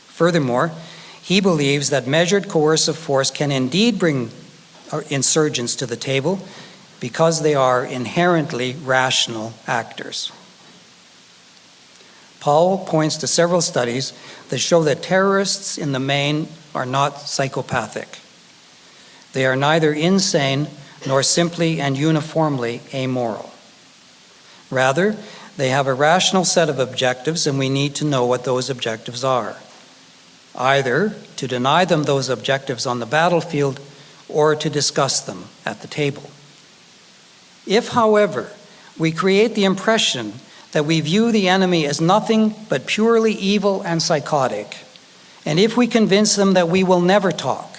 Furthermore, he believes that measured coercive force can indeed bring insurgents to the table because they are inherently rational actors. Powell points to several studies that show that terrorists in the main are not psychopathic. They are neither insane nor simply and uniformly amoral. Rather, they have a rational set of objectives, and we need to know what those objectives are. Either to deny them those objectives on the battlefield or to discuss them at the table. If, however, we create the impression that we view the enemy as nothing but purely evil and psychotic, and if we convince them that we will never talk,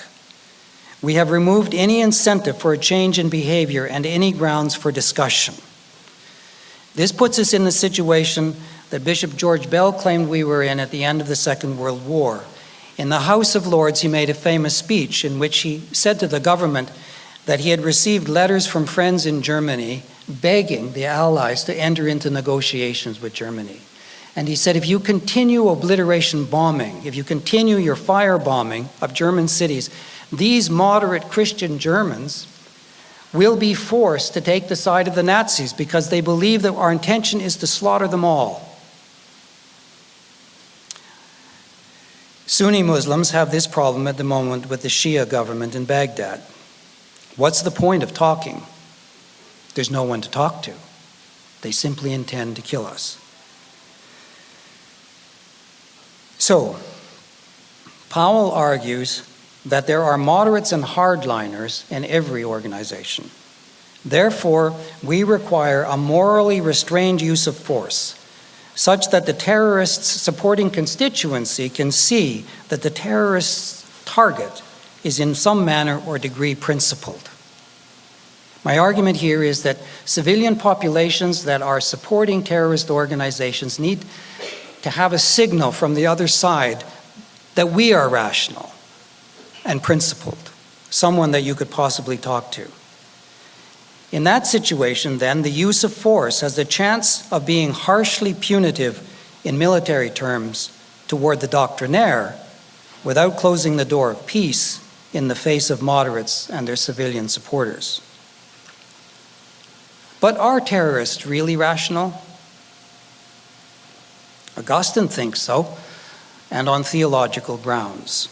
we have removed any incentive for a change in behavior and any grounds for discussion. This puts us in the situation that Bishop George Bell claimed we were in at the end of the Second World War. In the House of Lords, he made a famous speech in which he said to the government that he had received letters from friends in Germany begging the Allies to enter into negotiations with Germany. And he said, if you continue obliteration bombing, if you continue your firebombing of German cities, these moderate Christian Germans will be forced to take the side of the Nazis because they believe that our intention is to slaughter them all. Sunni Muslims have this problem at the moment with the Shia government in Baghdad. What's the point of talking? There's no one to talk to. They simply intend to kill us. So, Powell argues that there are moderates and hardliners in every organization. Therefore, we require a morally restrained use of force, such that the terrorists' supporting constituency can see that the terrorist's target is in some manner or degree principled. My argument here is that civilian populations that are supporting terrorist organizations need to have a signal from the other side that we are rational and principled, someone that you could possibly talk to. In that situation, then, the use of force has the chance of being harshly punitive in military terms toward the doctrinaire without closing the door of peace in the face of moderates and their civilian supporters. But are terrorists really rational? Augustine thinks so, and on theological grounds.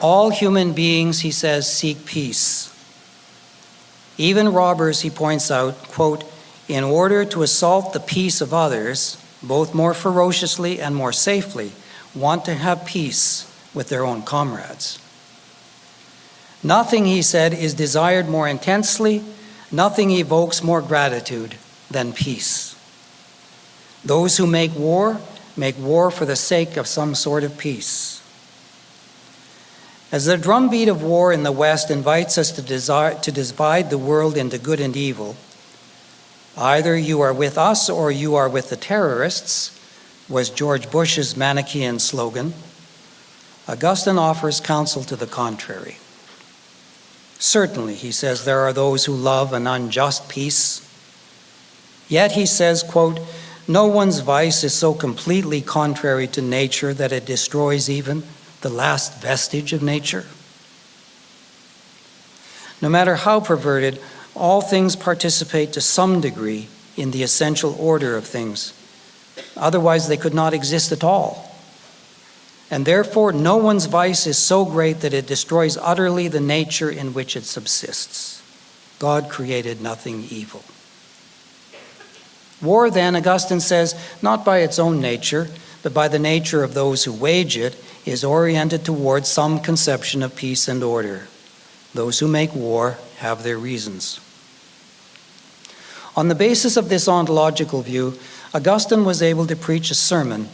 All human beings, he says, seek peace. Even robbers, he points out, quote, in order to assault the peace of others, both more ferociously and more safely, want to have peace with their own comrades. Nothing, he said, is desired more intensely, nothing evokes more gratitude than peace. Those who make war for the sake of some sort of peace. As the drumbeat of war in the West invites us to divide the world into good and evil, either you are with us or you are with the terrorists, was George Bush's Manichaean slogan. Augustine offers counsel to the contrary. Certainly, he says, there are those who love an unjust peace. Yet, he says, quote, no one's vice is so completely contrary to nature that it destroys even the last vestige of nature. No matter how perverted, all things participate to some degree in the essential order of things. Otherwise, they could not exist at all. And therefore, no one's vice is so great that it destroys utterly the nature in which it subsists. God created nothing evil. War, then, Augustine says, not by its own nature, but by the nature of those who wage it, is oriented towards some conception of peace and order. Those who make war have their reasons. On the basis of this ontological view, Augustine was able to preach a sermon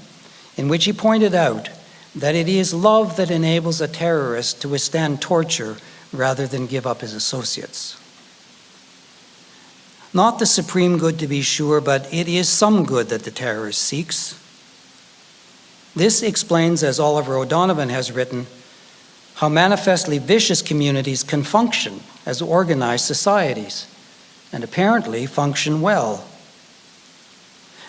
in which he pointed out that it is love that enables a terrorist to withstand torture rather than give up his associates. Not the supreme good, to be sure, but it is some good that the terrorist seeks. This explains, as Oliver O'Donovan has written, how manifestly vicious communities can function as organized societies, and apparently function well.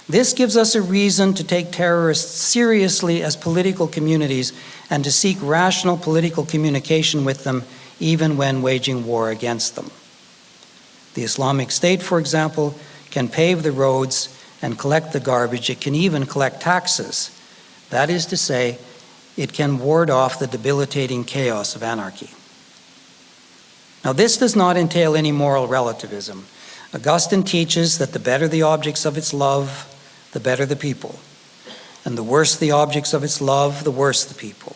This gives us a reason to take terrorists seriously as political communities and to seek rational political communication with them, even when waging war against them. The Islamic State, for example, can pave the roads and collect the garbage. It can even collect taxes. That is to say, it can ward off the debilitating chaos of anarchy. Now, this does not entail any moral relativism. Augustine teaches that the better the objects of its love, the better the people, and the worse the objects of its love, the worse the people.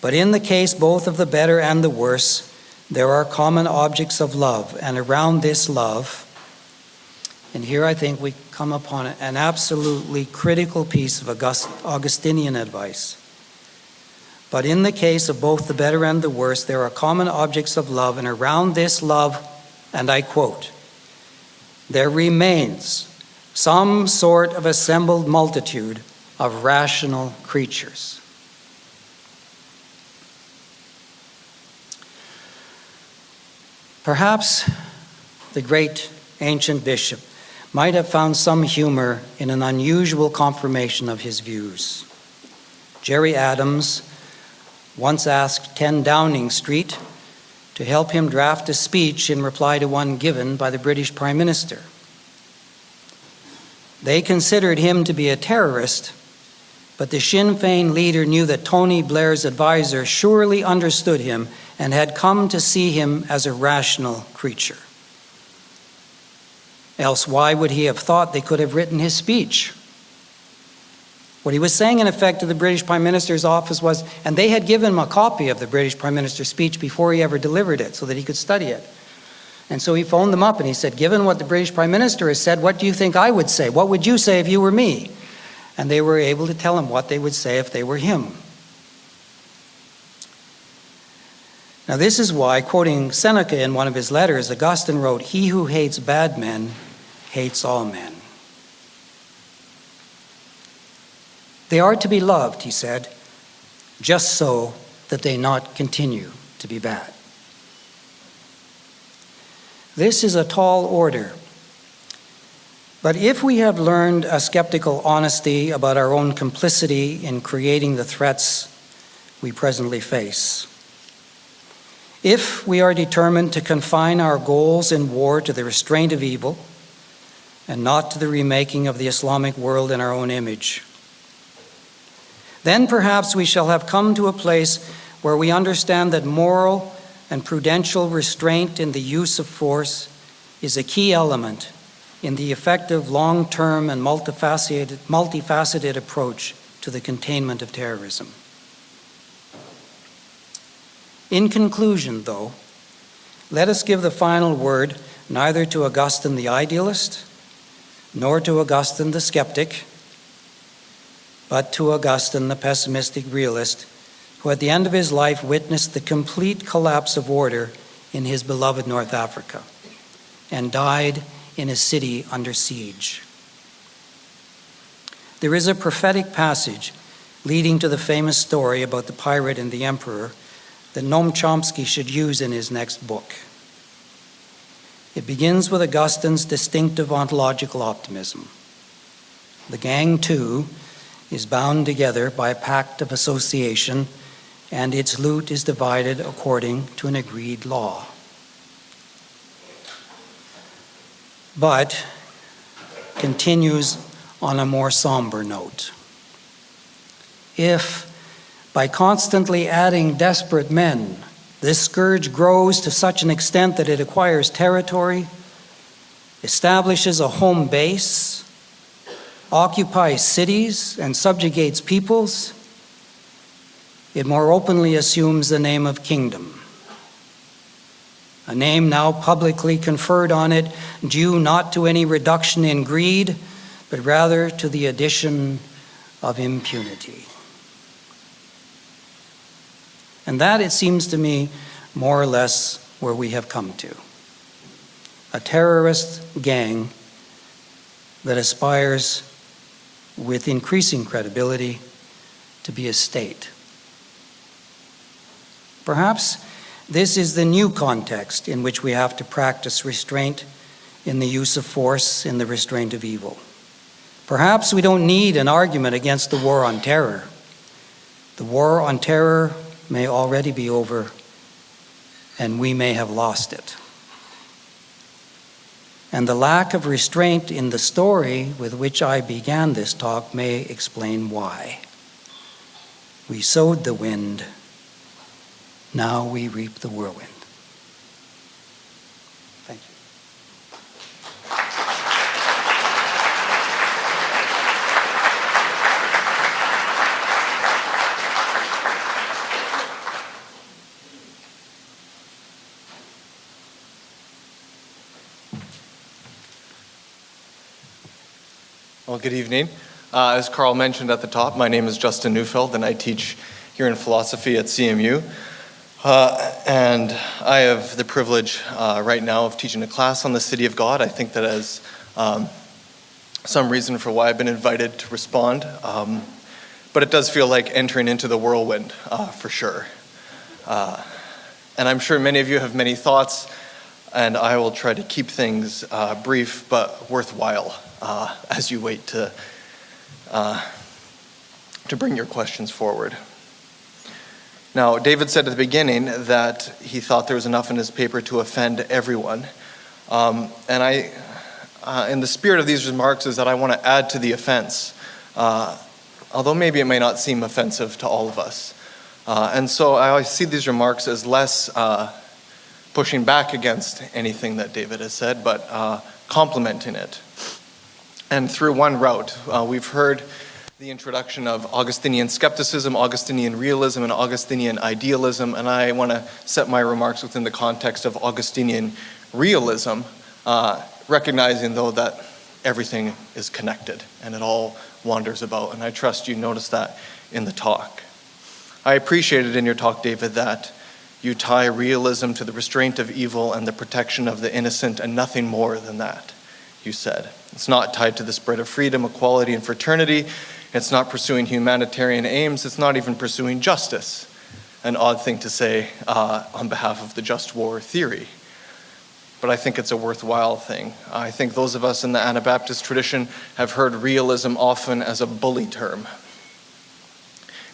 But in the case both of the better and the worse, there are common objects of love, and around this love, and here I think we come upon an absolutely critical piece of Augustinian advice. But in the case of both the better and the worse, there are common objects of love, and around this love, and I quote, there remains some sort of assembled multitude of rational creatures. Perhaps the great ancient bishop might have found some humor in an unusual confirmation of his views. Jerry Adams once asked 10 Downing Street to help him draft a speech in reply to one given by the British Prime Minister. They considered him to be a terrorist, but the Sinn Féin leader knew that Tony Blair's advisor surely understood him and had come to see him as a rational creature. Else why would he have thought they could have written his speech? What he was saying, in effect, to the British Prime Minister's office was, and they had given him a copy of the British Prime Minister's speech before he ever delivered it so that he could study it. And so he phoned them up and he said, given what the British Prime Minister has said, what do you think I would say? What would you say if you were me? And they were able to tell him what they would say if they were him. Now this is why, quoting Seneca in one of his letters, Augustine wrote, he who hates bad men hates all men. They are to be loved, he said, just so that they not continue to be bad. This is a tall order. But if we have learned a skeptical honesty about our own complicity in creating the threats we presently face, if we are determined to confine our goals in war to the restraint of evil and not to the remaking of the Islamic world in our own image, then perhaps we shall have come to a place where we understand that moral and prudential restraint in the use of force is a key element in the effective long-term and multifaceted approach to the containment of terrorism. In conclusion, though, let us give the final word neither to Augustine the idealist, nor to Augustine the skeptic, but to Augustine the pessimistic realist, who at the end of his life witnessed the complete collapse of order in his beloved North Africa and died in a city under siege. There is a prophetic passage leading to the famous story about the pirate and the emperor that Noam Chomsky should use in his next book. It begins with Augustine's distinctive ontological optimism. The gang, too, is bound together by a pact of association, and its loot is divided according to an agreed law. But continues on a more somber note. If, by constantly adding desperate men, this scourge grows to such an extent that it acquires territory, establishes a home base, occupies cities, and subjugates peoples, it more openly assumes the name of kingdom. A name now publicly conferred on it, due not to any reduction in greed, but rather to the addition of impunity. And that, it seems to me, more or less where we have come to. A terrorist gang that aspires, with increasing credibility, to be a state. Perhaps this is the new context in which we have to practice restraint in the use of force in the restraint of evil. Perhaps we don't need an argument against the war on terror. The war on terror may already be over, and we may have lost it. And the lack of restraint in the story with which I began this talk may explain why. We sowed the wind, now we reap the whirlwind. Thank you. Well, good evening. As Carl mentioned at the top, my name is Justin Neufeld, and I teach here in philosophy at CMU. And I have the privilege right now of teaching a class on the City of God. I think that is some reason for why I've been invited to respond. But it does feel like entering into the whirlwind, for sure. And I'm sure many of you have many thoughts, and I will try to keep things brief but worthwhile as you wait to bring your questions forward. Now, David said at the beginning that he thought there was enough in his paper to offend everyone. And I, in the spirit of these remarks, is that I want to add to the offense, although maybe it may not seem offensive to all of us. And so I see these remarks as less pushing back against anything that David has said, but complementing it. And through one route, we've heard the introduction of Augustinian skepticism, Augustinian realism, and Augustinian idealism, and I want to set my remarks within the context of Augustinian realism, recognizing, though, that everything is connected and it all wanders about, and I trust you noticed that in the talk. I appreciated in your talk, David, that you tie realism to the restraint of evil and the protection of the innocent and nothing more than that, you said. It's not tied to the spread of freedom, equality, and fraternity. It's not pursuing humanitarian aims. It's not even pursuing justice. An odd thing to say on behalf of the just war theory. But I think it's a worthwhile thing. I think those of us in the Anabaptist tradition have heard realism often as a bully term.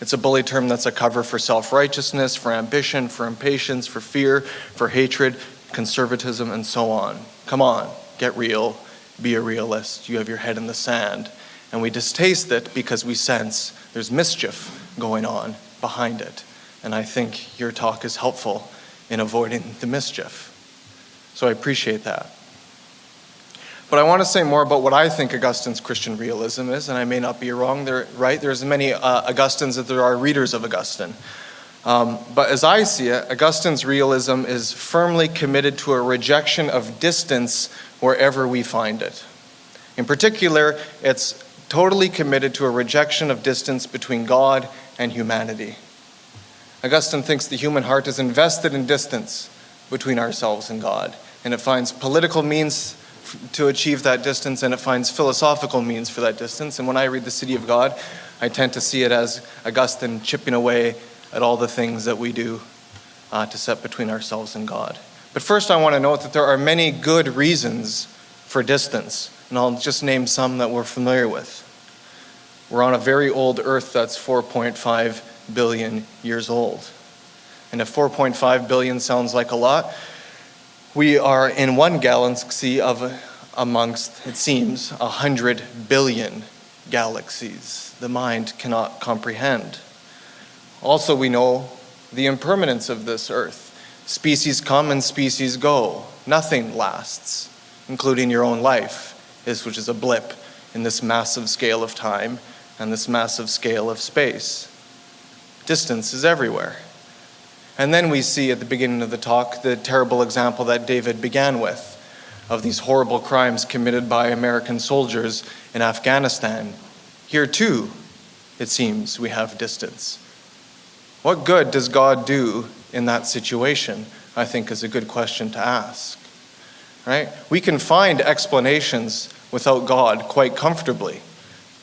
It's a bully term that's a cover for self-righteousness, for ambition, for impatience, for fear, for hatred, conservatism, and so on. Come on, get real. Be a realist. You have your head in the sand. And we distaste it because we sense there's mischief going on behind it. And I think your talk is helpful in avoiding the mischief. So I appreciate that. But I want to say more about what I think Augustine's Christian realism is, and I may not be wrong. There's many Augustines that there are readers of Augustine. But as I see it, Augustine's realism is firmly committed to a rejection of distance wherever we find it. In particular, it's totally committed to a rejection of distance between God and humanity. Augustine thinks the human heart is invested in distance between ourselves and God, and it finds political means to achieve that distance, and it finds philosophical means for that distance. And when I read The City of God, I tend to see it as Augustine chipping away at all the things that we do to set between ourselves and God. But first I want to note that there are many good reasons for distance, and I'll just name some that we're familiar with. We're on a very old Earth that's 4.5 billion years old. And if 4.5 billion sounds like a lot, we are in one galaxy of amongst, it seems, 100 billion galaxies the mind cannot comprehend. Also, we know the impermanence of this Earth. Species come and species go. Nothing lasts, including your own life, which is a blip in this massive scale of time and this massive scale of space. Distance is everywhere. And then we see at the beginning of the talk the terrible example that David began with of these horrible crimes committed by American soldiers in Afghanistan. Here too, it seems, we have distance. What good does God do in that situation, I think, is a good question to ask. Right? We can find explanations without God quite comfortably.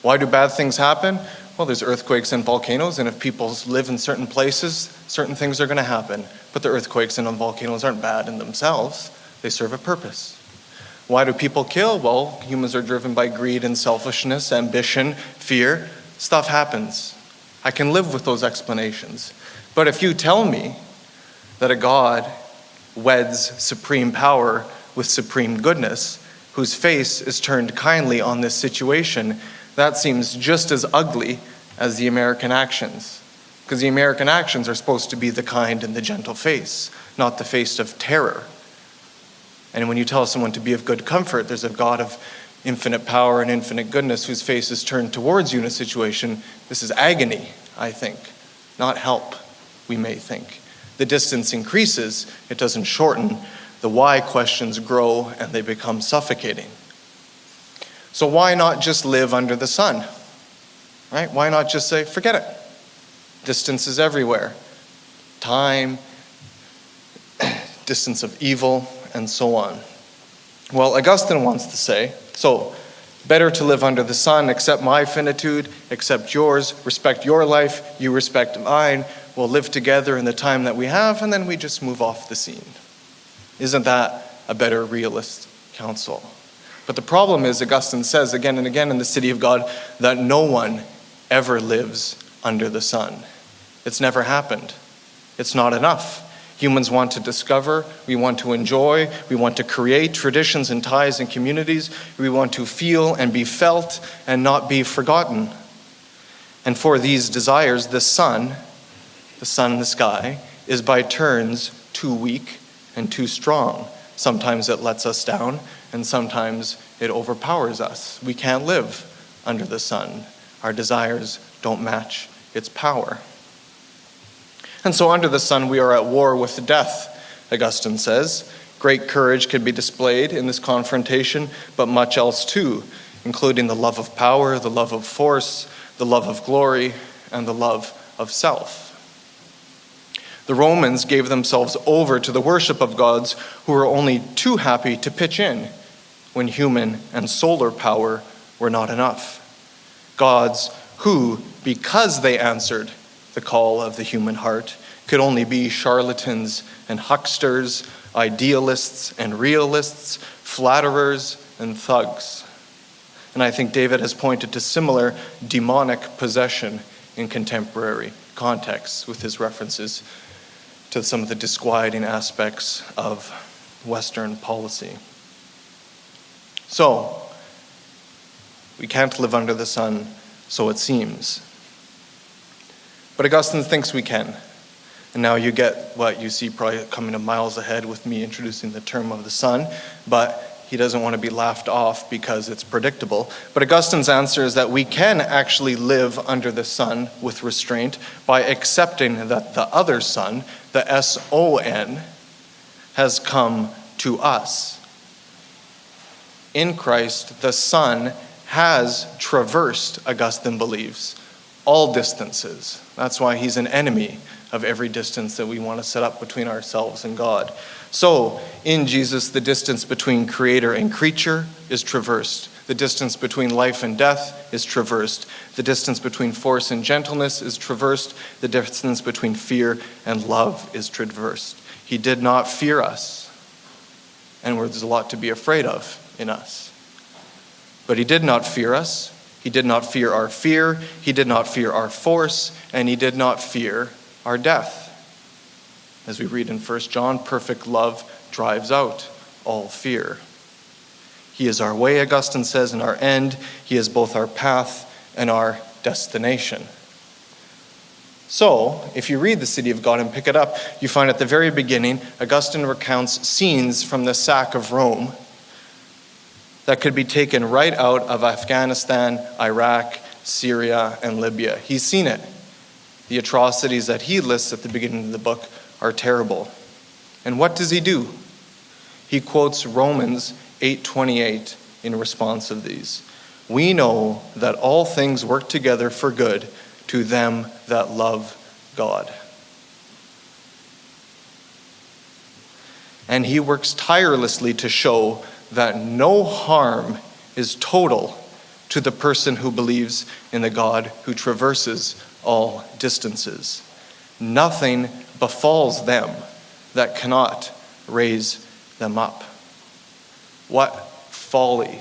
Why do bad things happen? Well, there's earthquakes and volcanoes, and if people live in certain places, certain things are going to happen. But the earthquakes and volcanoes aren't bad in themselves. They serve a purpose. Why do people kill? Well, humans are driven by greed and selfishness, ambition, fear. Stuff happens. I can live with those explanations. But if you tell me that a God weds supreme power with supreme goodness, whose face is turned kindly on this situation, that seems just as ugly as the American actions. Because the American actions are supposed to be the kind and the gentle face, not the face of terror. And when you tell someone to be of good comfort, there's a God of infinite power and infinite goodness whose face is turned towards you in a situation. This is agony, I think, not help, we may think. The distance increases, it doesn't shorten. The why questions grow and they become suffocating. So why not just live under the sun? Right? Why not just say, forget it? Distance is everywhere. Time, distance of evil, and so on. Well, Augustine wants to say, so better to live under the sun, accept my finitude, accept yours, respect your life, you respect mine, we'll live together in the time that we have, and then we just move off the scene. Isn't that a better realist counsel? But the problem is, Augustine says again and again in The City of God, that no one ever lives under the sun. It's never happened. It's not enough. Humans want to discover, we want to enjoy, we want to create traditions and ties and communities, we want to feel and be felt and not be forgotten. And for these desires, the sun in the sky, is by turns too weak and too strong. Sometimes it lets us down, and sometimes it overpowers us. We can't live under the sun. Our desires don't match its power. And so under the sun, we are at war with death, Augustine says. Great courage can be displayed in this confrontation, but much else too, including the love of power, the love of force, the love of glory, and the love of self. The Romans gave themselves over to the worship of gods who were only too happy to pitch in when human and solar power were not enough. Gods who, because they answered the call of the human heart, could only be charlatans and hucksters, idealists and realists, flatterers and thugs. And I think David has pointed to similar demonic possession in contemporary contexts with his references to some of the disquieting aspects of Western policy. So, we can't live under the sun, so it seems. But Augustine thinks we can. And now you get what you see probably coming a miles ahead with me introducing the term of the sun, but he doesn't want to be laughed off because it's predictable. But Augustine's answer is that we can actually live under the sun with restraint by accepting that the other Son, the S-O-N, has come to us. In Christ, the Son has traversed, Augustine believes, all distances. That's why he's an enemy of every distance that we want to set up between ourselves and God. So, in Jesus, the distance between creator and creature is traversed. The distance between life and death is traversed. The distance between force and gentleness is traversed. The distance between fear and love is traversed. He did not fear us. And there's a lot to be afraid of in us. But he did not fear us. He did not fear our fear. He did not fear our force. And he did not fear our death. As we read in 1 John, perfect love drives out all fear. He is our way, Augustine says, and our end. He is both our path and our destination. So, if you read The City of God and pick it up, you find at the very beginning, Augustine recounts scenes from the sack of Rome that could be taken right out of Afghanistan, Iraq, Syria, and Libya. He's seen it. The atrocities that he lists at the beginning of the book are terrible. And what does he do? He quotes Romans 8:28 in response of these. We know that all things work together for good to them that love God. And he works tirelessly to show that no harm is total to the person who believes in the God who traverses all distances. Nothing befalls them that cannot raise them up. What folly.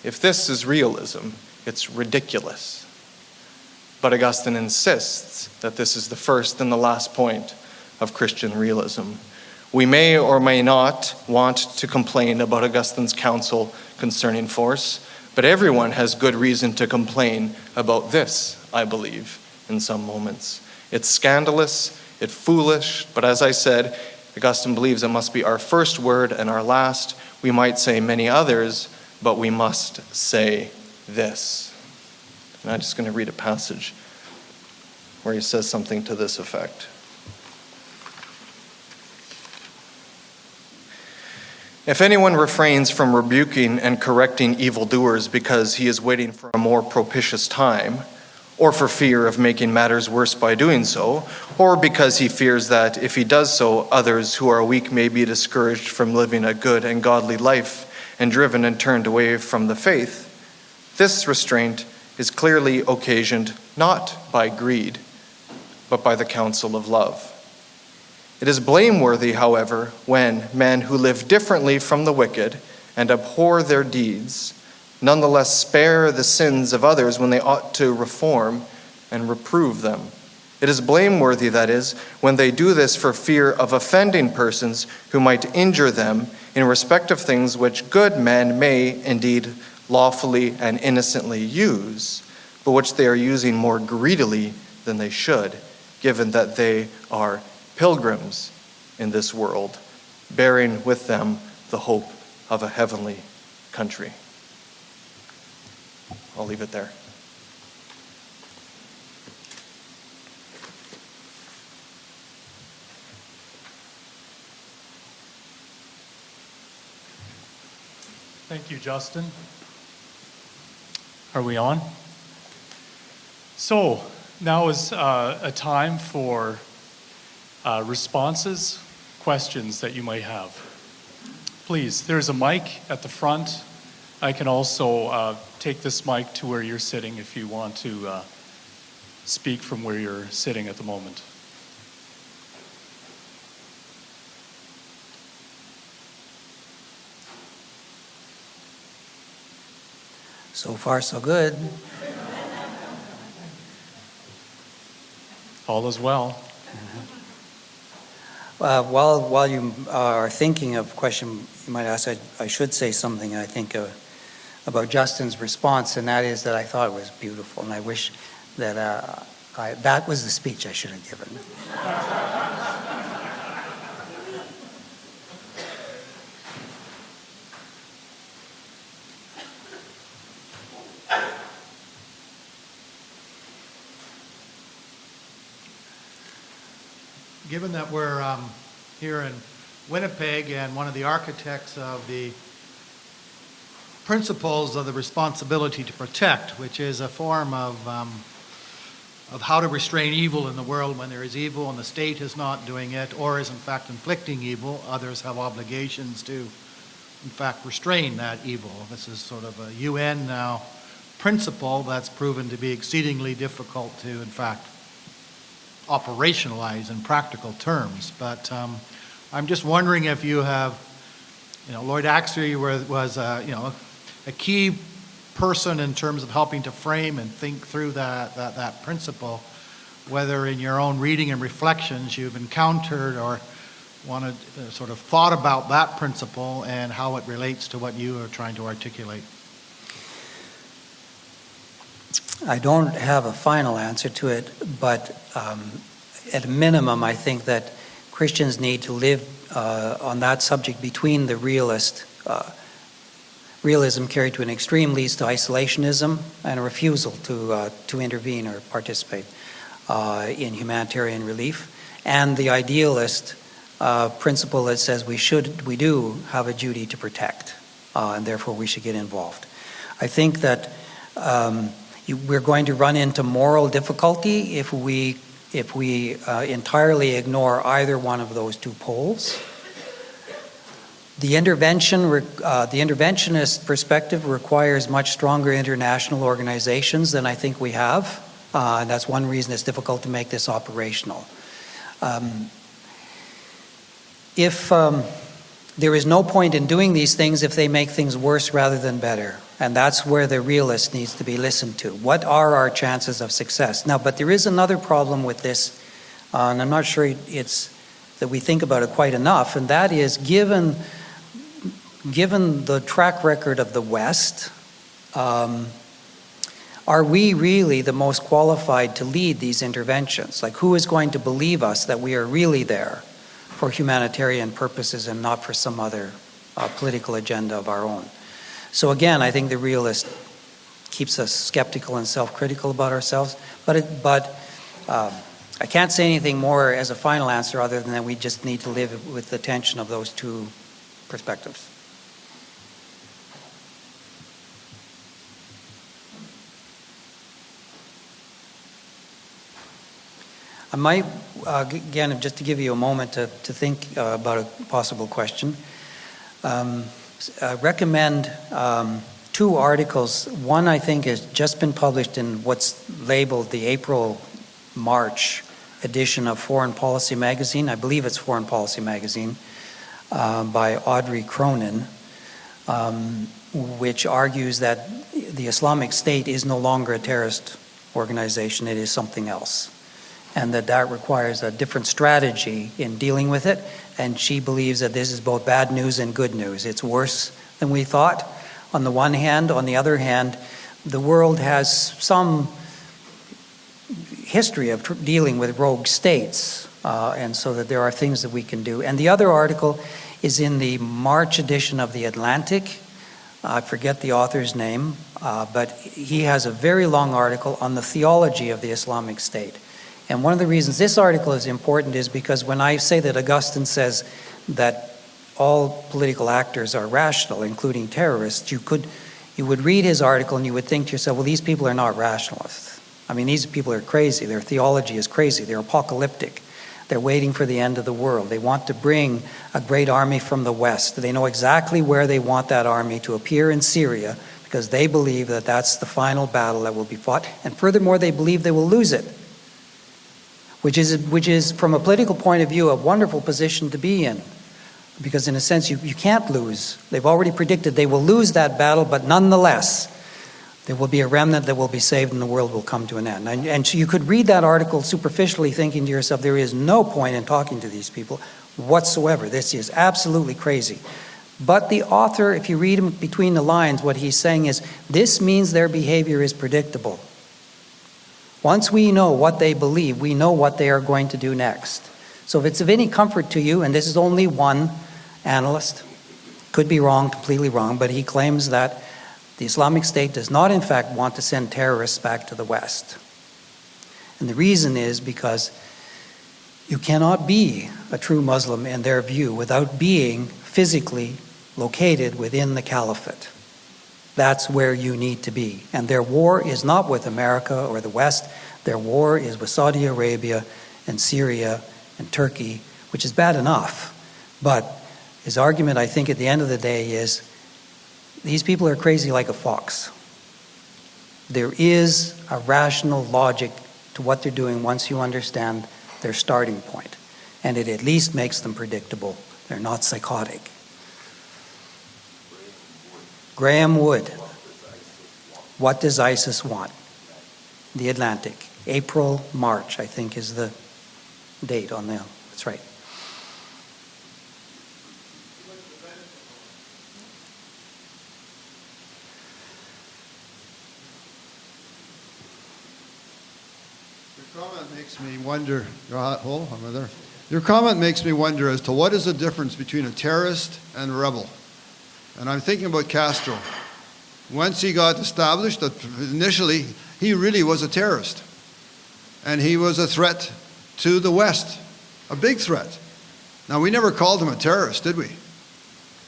If this is realism, it's ridiculous. But Augustine insists that this is the first and the last point of Christian realism. We may or may not want to complain about Augustine's counsel concerning force, but everyone has good reason to complain about this, I believe, in some moments. It's scandalous, it's foolish, but as I said, Augustine believes it must be our first word and our last. We might say many others, but we must say this. And I'm just going to read a passage where he says something to this effect. If anyone refrains from rebuking and correcting evildoers because he is waiting for a more propitious time, or for fear of making matters worse by doing so, or because he fears that if he does so, others who are weak may be discouraged from living a good and godly life and driven and turned away from the faith, this restraint is clearly occasioned not by greed, but by the counsel of love. It is blameworthy, however, when men who live differently from the wicked and abhor their deeds nonetheless spare the sins of others when they ought to reform and reprove them. It is blameworthy, that is, when they do this for fear of offending persons who might injure them in respect of things which good men may indeed lawfully and innocently use, but which they are using more greedily than they should, given that they are pilgrims in this world, bearing with them the hope of a heavenly country. I'll leave it there. Thank you, Justin. Are we on? So, now is a time for responses, questions that you might have. Please, there's a mic at the front. I can also take this mic to where you're sitting if you want to speak from where you're sitting at the moment. So far, so good. All is well. While you are thinking of a question you might ask, I should say something, I think, about Justin's response, and that is that I thought it was beautiful, and I wish that that was the speech I should have given. given that we're here in Winnipeg and one of the architects of the principles of the responsibility to protect, which is a form of how to restrain evil in the world when there is evil and the state is not doing it or is in fact inflicting evil, others have obligations to in fact restrain that evil. This is sort of a UN now principle that's proven to be exceedingly difficult to in fact operationalize in practical terms. But I'm just wondering if you have, Lloyd Axley was a key person in terms of helping to frame and think through that principle, whether in your own reading and reflections you've encountered or wanted sort of thought about that principle and how it relates to what you are trying to articulate. I don't have a final answer to it, but at a minimum, I think that Christians need to live on that subject between the realism carried to an extreme leads to isolationism and a refusal to intervene or participate in humanitarian relief, and the idealist principle that says we do have a duty to protect, and therefore we should get involved. I think that we're going to run into moral difficulty if we entirely ignore either one of those two poles. The interventionist perspective requires much stronger international organizations than I think we have, and that's one reason it's difficult to make this operational. If there is no point in doing these things if they make things worse rather than better. And that's where the realist needs to be listened to. What are our chances of success? Now, but there is another problem with this, and I'm not sure it's that we think about it quite enough, and that is given the track record of the West, are we really the most qualified to lead these interventions? Like, who is going to believe us that we are really there for humanitarian purposes and not for some other political agenda of our own? So again, I think the realist keeps us skeptical and self-critical about ourselves, but I can't say anything more as a final answer other than that we just need to live with the tension of those two perspectives. I might, again, just to give you a moment to think about a possible question, recommend two articles. One, I think, has just been published in what's labeled the April-March edition of Foreign Policy Magazine. I believe it's Foreign Policy Magazine, by Audrey Cronin, which argues that the Islamic State is no longer a terrorist organization, it is something else, and that requires a different strategy in dealing with it. And she believes that this is both bad news and good news. It's worse than we thought, on the one hand. On the other hand, the world has some history of dealing with rogue states, and so that there are things that we can do. And the other article is in the March edition of The Atlantic. I forget the author's name, but he has a very long article on the theology of the Islamic State. And one of the reasons this article is important is because when I say that Augustine says that all political actors are rational, including terrorists, you would read his article and you would think to yourself, well, these people are not rationalists. I mean, these people are crazy. Their theology is crazy. They're apocalyptic. They're waiting for the end of the world. They want to bring a great army from the West. They know exactly where they want that army to appear in Syria because they believe that that's the final battle that will be fought. And furthermore, they believe they will lose it. Which is, from a political point of view, a wonderful position to be in. Because in a sense, you can't lose. They've already predicted they will lose that battle, but nonetheless, there will be a remnant that will be saved and the world will come to an end. And so you could read that article superficially thinking to yourself, there is no point in talking to these people whatsoever. This is absolutely crazy. But the author, if you read him between the lines, what he's saying is, this means their behavior is predictable. Once we know what they believe, we know what they are going to do next. So if it's of any comfort to you, and this is only one analyst, could be wrong, completely wrong, but he claims that the Islamic State does not in fact want to send terrorists back to the West. And the reason is because You cannot be a true Muslim in their view without being physically located within the caliphate. That's where you need to be. And their war is not with America or the West. Their war is with Saudi Arabia and Syria and Turkey, which is bad enough. But his argument, I think, at the end of the day is these people are crazy like a fox. There is a rational logic to what they're doing once you understand their starting point. And it at least makes them predictable. They're not psychotic. Graham Wood. What does ISIS want? The Atlantic. April, March, I think, is the date on them. That's right. Your comment makes me wonder. Your comment makes me wonder as to what is the difference between a terrorist and a rebel. And I'm thinking about Castro. Once he got established, that initially he really was a terrorist. And he was a threat to the West, a big threat. Now, we never called him a terrorist, did we?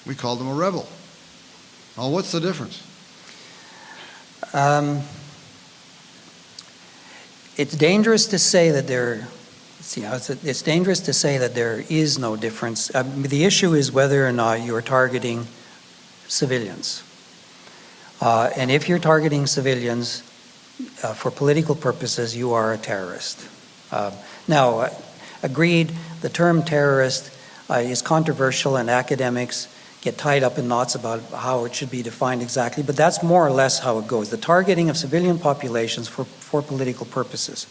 We called him a rebel. Now, what's the difference? It's dangerous to say that it's dangerous to say that there is no difference. The issue is whether or not you are targeting civilians. And if you're targeting civilians for political purposes, you are a terrorist. Now, agreed, the term terrorist is controversial, and academics get tied up in knots about how it should be defined exactly, but that's more or less how it goes. The targeting of civilian populations for political purposes.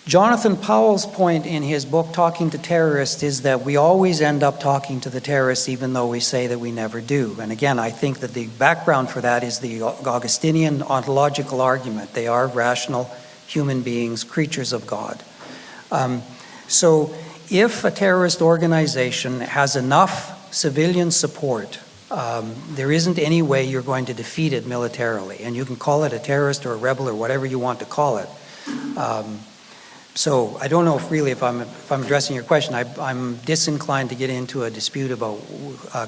Jonathan Powell's point in his book, Talking to Terrorists, is that we always end up talking to the terrorists even though we say that we never do. And again, I think that the background for that is the Augustinian ontological argument. They are rational human beings, creatures of God. So if a terrorist organization has enough civilian support, there isn't any way you're going to defeat it militarily. And you can call it a terrorist or a rebel or whatever you want to call it. So I don't know if I'm addressing your question. I'm disinclined to get into a dispute about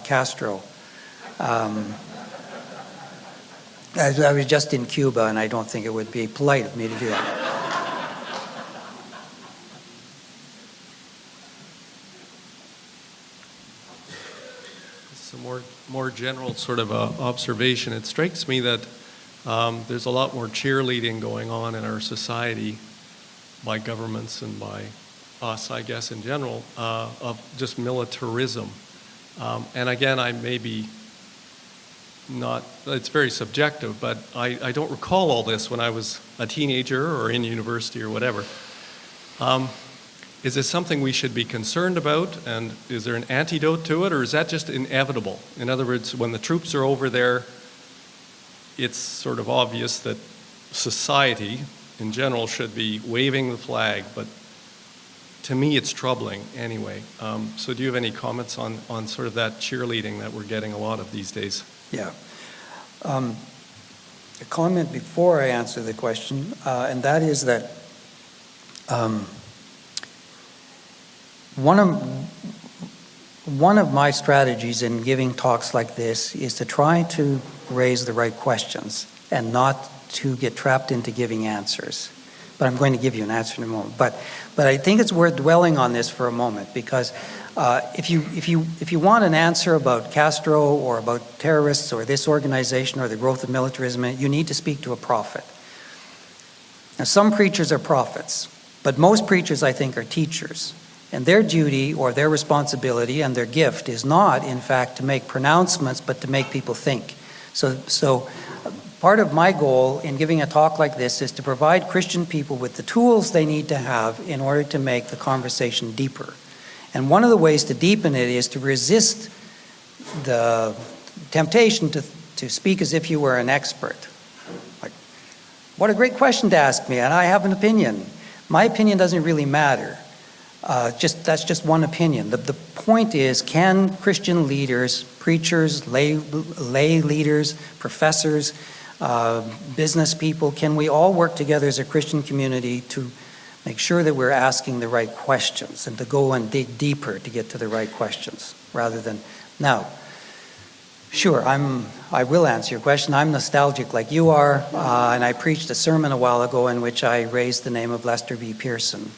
Castro. I was just in Cuba, and I don't think it would be polite of me to do that. It's a more general sort of observation. It strikes me that there's a lot more cheerleading going on in our society by governments and by us, I guess, in general, of just militarism. And again, I may be not, it's very subjective, but I don't recall all this when I was a teenager or in university or whatever. Is this something we should be concerned about, and is there an antidote to it, or is that just inevitable? In other words, when the troops are over there, it's sort of obvious that society in general should be waving the flag, but to me it's troubling anyway. So do you have any comments on sort of that cheerleading that we're getting a lot of these days? Yeah. A comment before I answer the question, and that is that one of my strategies in giving talks like this is to try to raise the right questions and not to get trapped into giving answers. But I'm going to give you an answer in a moment. But I think it's worth dwelling on this for a moment, because if you want an answer about Castro or about terrorists or this organization or the growth of militarism, you need to speak to a prophet. Now, some preachers are prophets, but most preachers, I think, are teachers. And their duty or their responsibility and their gift is not, in fact, to make pronouncements, but to make people think. So part of my goal in giving a talk like this is to provide Christian people with the tools they need to have in order to make the conversation deeper. And one of the ways to deepen it is to resist the temptation to speak as if you were an expert. Like, what a great question to ask me, and I have an opinion. My opinion doesn't really matter. That's just one opinion. The point is, can Christian leaders, preachers, lay leaders, professors, business people, can we all work together as a Christian community to make sure that we're asking the right questions and to go and dig deeper to get to the right questions rather than now. Sure, I will answer your question. I'm nostalgic like you are, and I preached a sermon a while ago in which I raised the name of Lester B. Pearson.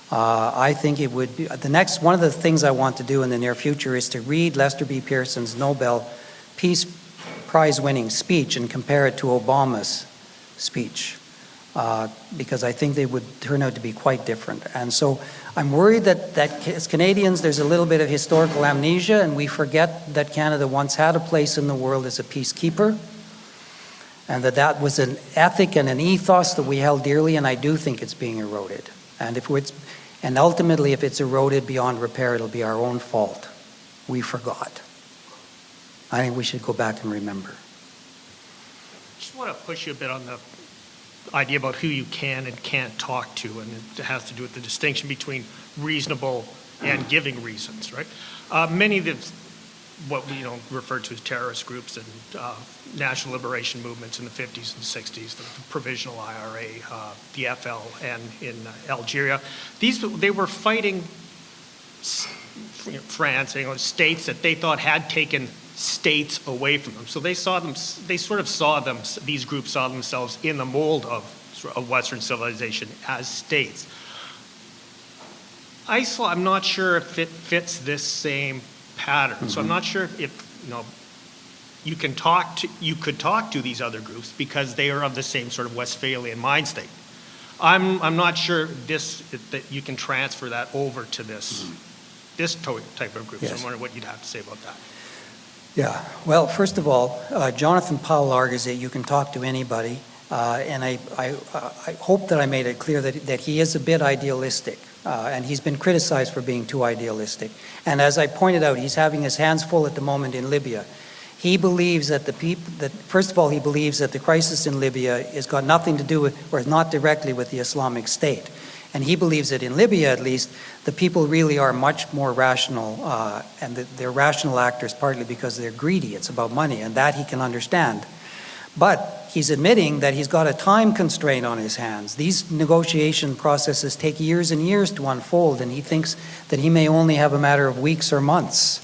I think it would be one of the things I want to do in the near future is to read Lester B. Pearson's Nobel Peace Prize winning speech and compare it to Obama's speech, because I think they would turn out to be quite different. And so I'm worried that as Canadians, there's a little bit of historical amnesia, and we forget that Canada once had a place in the world as a peacekeeper, and that was an ethic and an ethos that we held dearly, and I do think it's being eroded. And ultimately, if it's eroded beyond repair, it'll be our own fault. We forgot. I think we should go back and remember. Just want to push you a bit on the idea about who you can and can't talk to, and it has to do with the distinction between reasonable and giving reasons, right? Many of what we refer to as terrorist groups and national liberation movements in the 50s and 60s, the Provisional IRA, the FL, and in Algeria, they were fighting France, states that they thought had taken states away from them. So these groups saw themselves in the mold of Western civilization as states. ISIL, I'm not sure if it fits this same pattern. Mm-hmm. So I'm not sure if you could talk to these other groups because they are of the same sort of Westphalian mind state. I'm not sure that you can transfer that over to this type of group. Yes. So I'm wondering what you'd have to say about that. Yeah, well, first of all, Jonathan Powell argues that you can talk to anybody, and I hope that I made it clear that he is a bit idealistic, and he's been criticized for being too idealistic. And as I pointed out, he's having his hands full at the moment in Libya. He believes first of all, he believes that the crisis in Libya has got nothing to do with, or not directly with the Islamic State. And he believes that in Libya, at least, the people really are much more rational, and they're rational actors partly because they're greedy. It's about money, and that he can understand. But he's admitting that he's got a time constraint on his hands. These negotiation processes take years and years to unfold, and he thinks that he may only have a matter of weeks or months.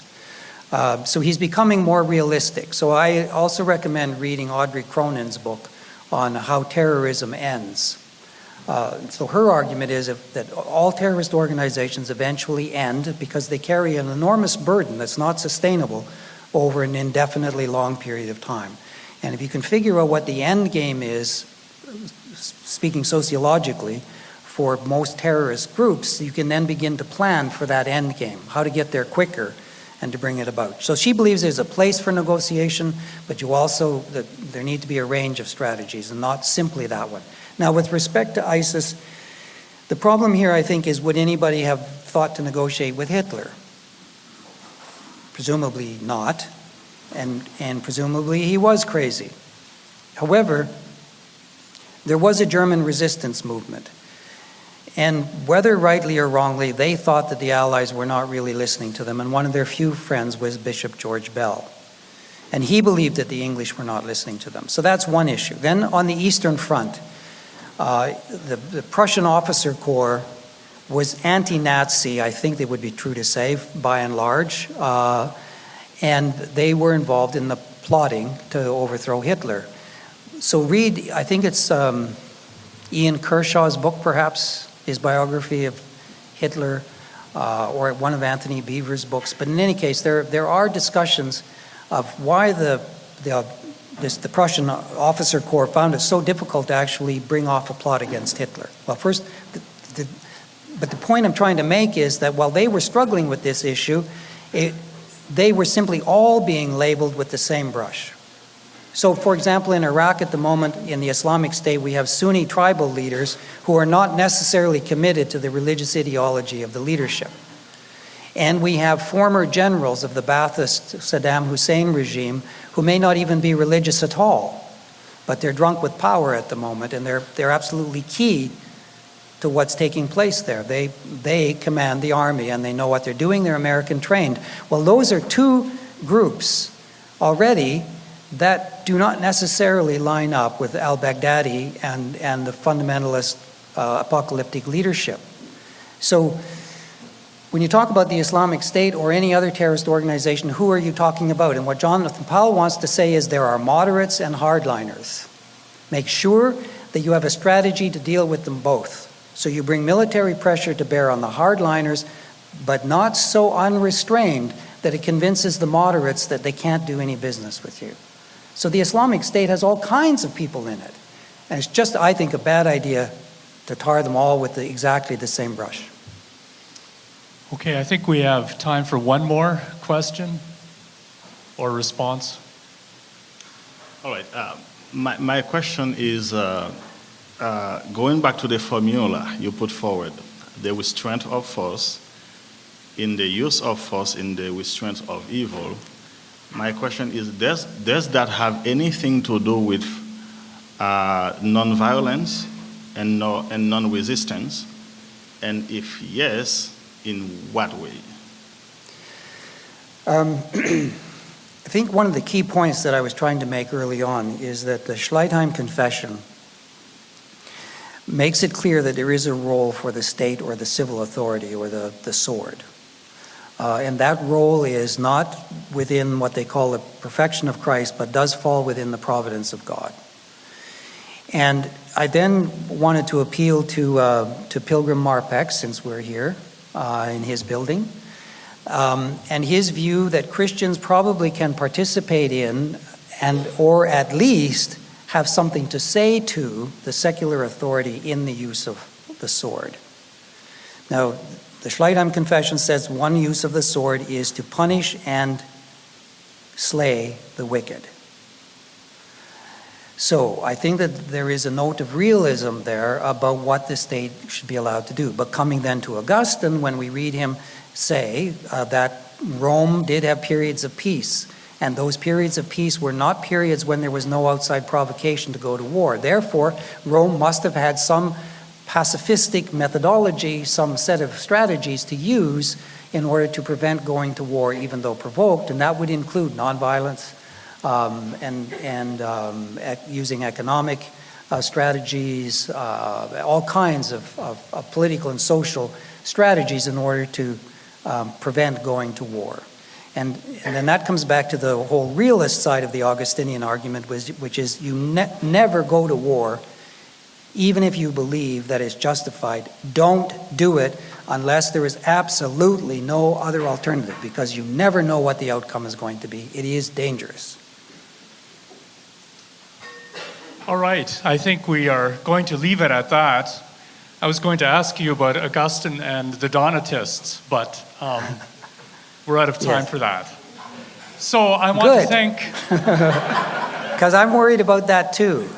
So he's becoming more realistic. So I also recommend reading Audrey Cronin's book on how terrorism ends. So her argument is that all terrorist organizations eventually end because they carry an enormous burden that's not sustainable over an indefinitely long period of time. And if you can figure out what the end game is, speaking sociologically, for most terrorist groups, you can then begin to plan for that end game, how to get there quicker and to bring it about. So she believes there's a place for negotiation, but there need to be a range of strategies and not simply that one. Now, with respect to ISIS, the problem here, I think, is would anybody have thought to negotiate with Hitler? Presumably not, and presumably he was crazy. However, there was a German resistance movement, and whether rightly or wrongly, they thought that the Allies were not really listening to them, and one of their few friends was Bishop George Bell. And he believed that the English were not listening to them. So that's one issue. Then on the Eastern Front, the Prussian officer corps was anti-Nazi, I think they would be true to say, by and large, and they were involved in the plotting to overthrow Hitler. So read, I think it's Ian Kershaw's book, perhaps, his biography of Hitler, or one of Anthony Beevor's books. But in any case, there are discussions of why the Prussian officer corps found it so difficult to actually bring off a plot against Hitler. Well, first, but the point I'm trying to make is that while they were struggling with this issue, they were simply all being labeled with the same brush. So, for example, in Iraq at the moment, in the Islamic State, we have Sunni tribal leaders who are not necessarily committed to the religious ideology of the leadership. And we have former generals of the Ba'athist Saddam Hussein regime who may not even be religious at all, but they're drunk with power at the moment, and they're absolutely key to what's taking place there. They command the army, and they know what they're doing. They're American trained. Well, those are two groups already that do not necessarily line up with al-Baghdadi and the fundamentalist apocalyptic leadership. So when you talk about the Islamic State or any other terrorist organization, who are you talking about? And what Jonathan Powell wants to say is there are moderates and hardliners. Make sure that you have a strategy to deal with them both. So you bring military pressure to bear on the hardliners, but not so unrestrained that it convinces the moderates that they can't do any business with you. So the Islamic State has all kinds of people in it. And it's just, I think, a bad idea to tar them all with exactly the same brush. Okay, I think we have time for one more question or response. All right. My question is going back to the formula you put forward, the restraint of force, in the use of force in the restraint of evil. My question is, does that have anything to do with non-violence and non-resistance? And if yes, in what way? I think one of the key points that I was trying to make early on is that the Schleitheim Confession makes it clear that there is a role for the state or the civil authority or the sword. And that role is not within what they call the perfection of Christ, but does fall within the providence of God. And I then wanted to appeal to Pilgrim Marpeck, since we're here in his building, and his view that Christians probably can participate in and or at least have something to say to the secular authority in the use of the sword. Now, the Schleitheim Confession says one use of the sword is to punish and slay the wicked. So I think that there is a note of realism there about what the state should be allowed to do. But coming then to Augustine, when we read him say that Rome did have periods of peace, and those periods of peace were not periods when there was no outside provocation to go to war. Therefore, Rome must have had some pacifistic methodology, some set of strategies to use in order to prevent going to war even though provoked, and that would include nonviolence and using economic strategies, all kinds of political and social strategies in order to prevent going to war. And then that comes back to the whole realist side of the Augustinian argument, which is you never go to war even if you believe that it's justified. Don't do it unless there is absolutely no other alternative, because you never know what the outcome is going to be. It is dangerous. All right, I think we are going to leave it at that. I was going to ask you about Augustine and the Donatists, but we're out of time for that. So I want to thank... Because I'm worried about that too.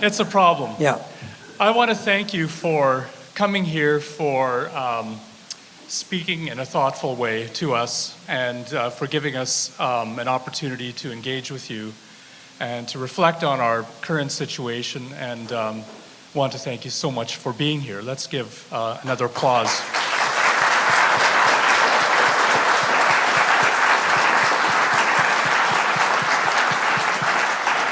It's a problem. Yeah. I want to thank you for coming here, for speaking in a thoughtful way to us, and for giving us an opportunity to engage with you and to reflect on our current situation, and want to thank you so much for being here. Let's give another applause.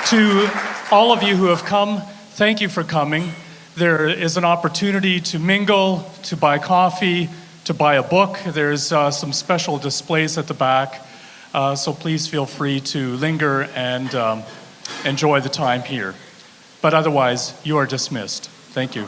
To all of you who have come, thank you for coming. There is an opportunity to mingle, to buy coffee, to buy a book. There's some special displays at the back, so please feel free to linger and enjoy the time here. But otherwise, you are dismissed. Thank you.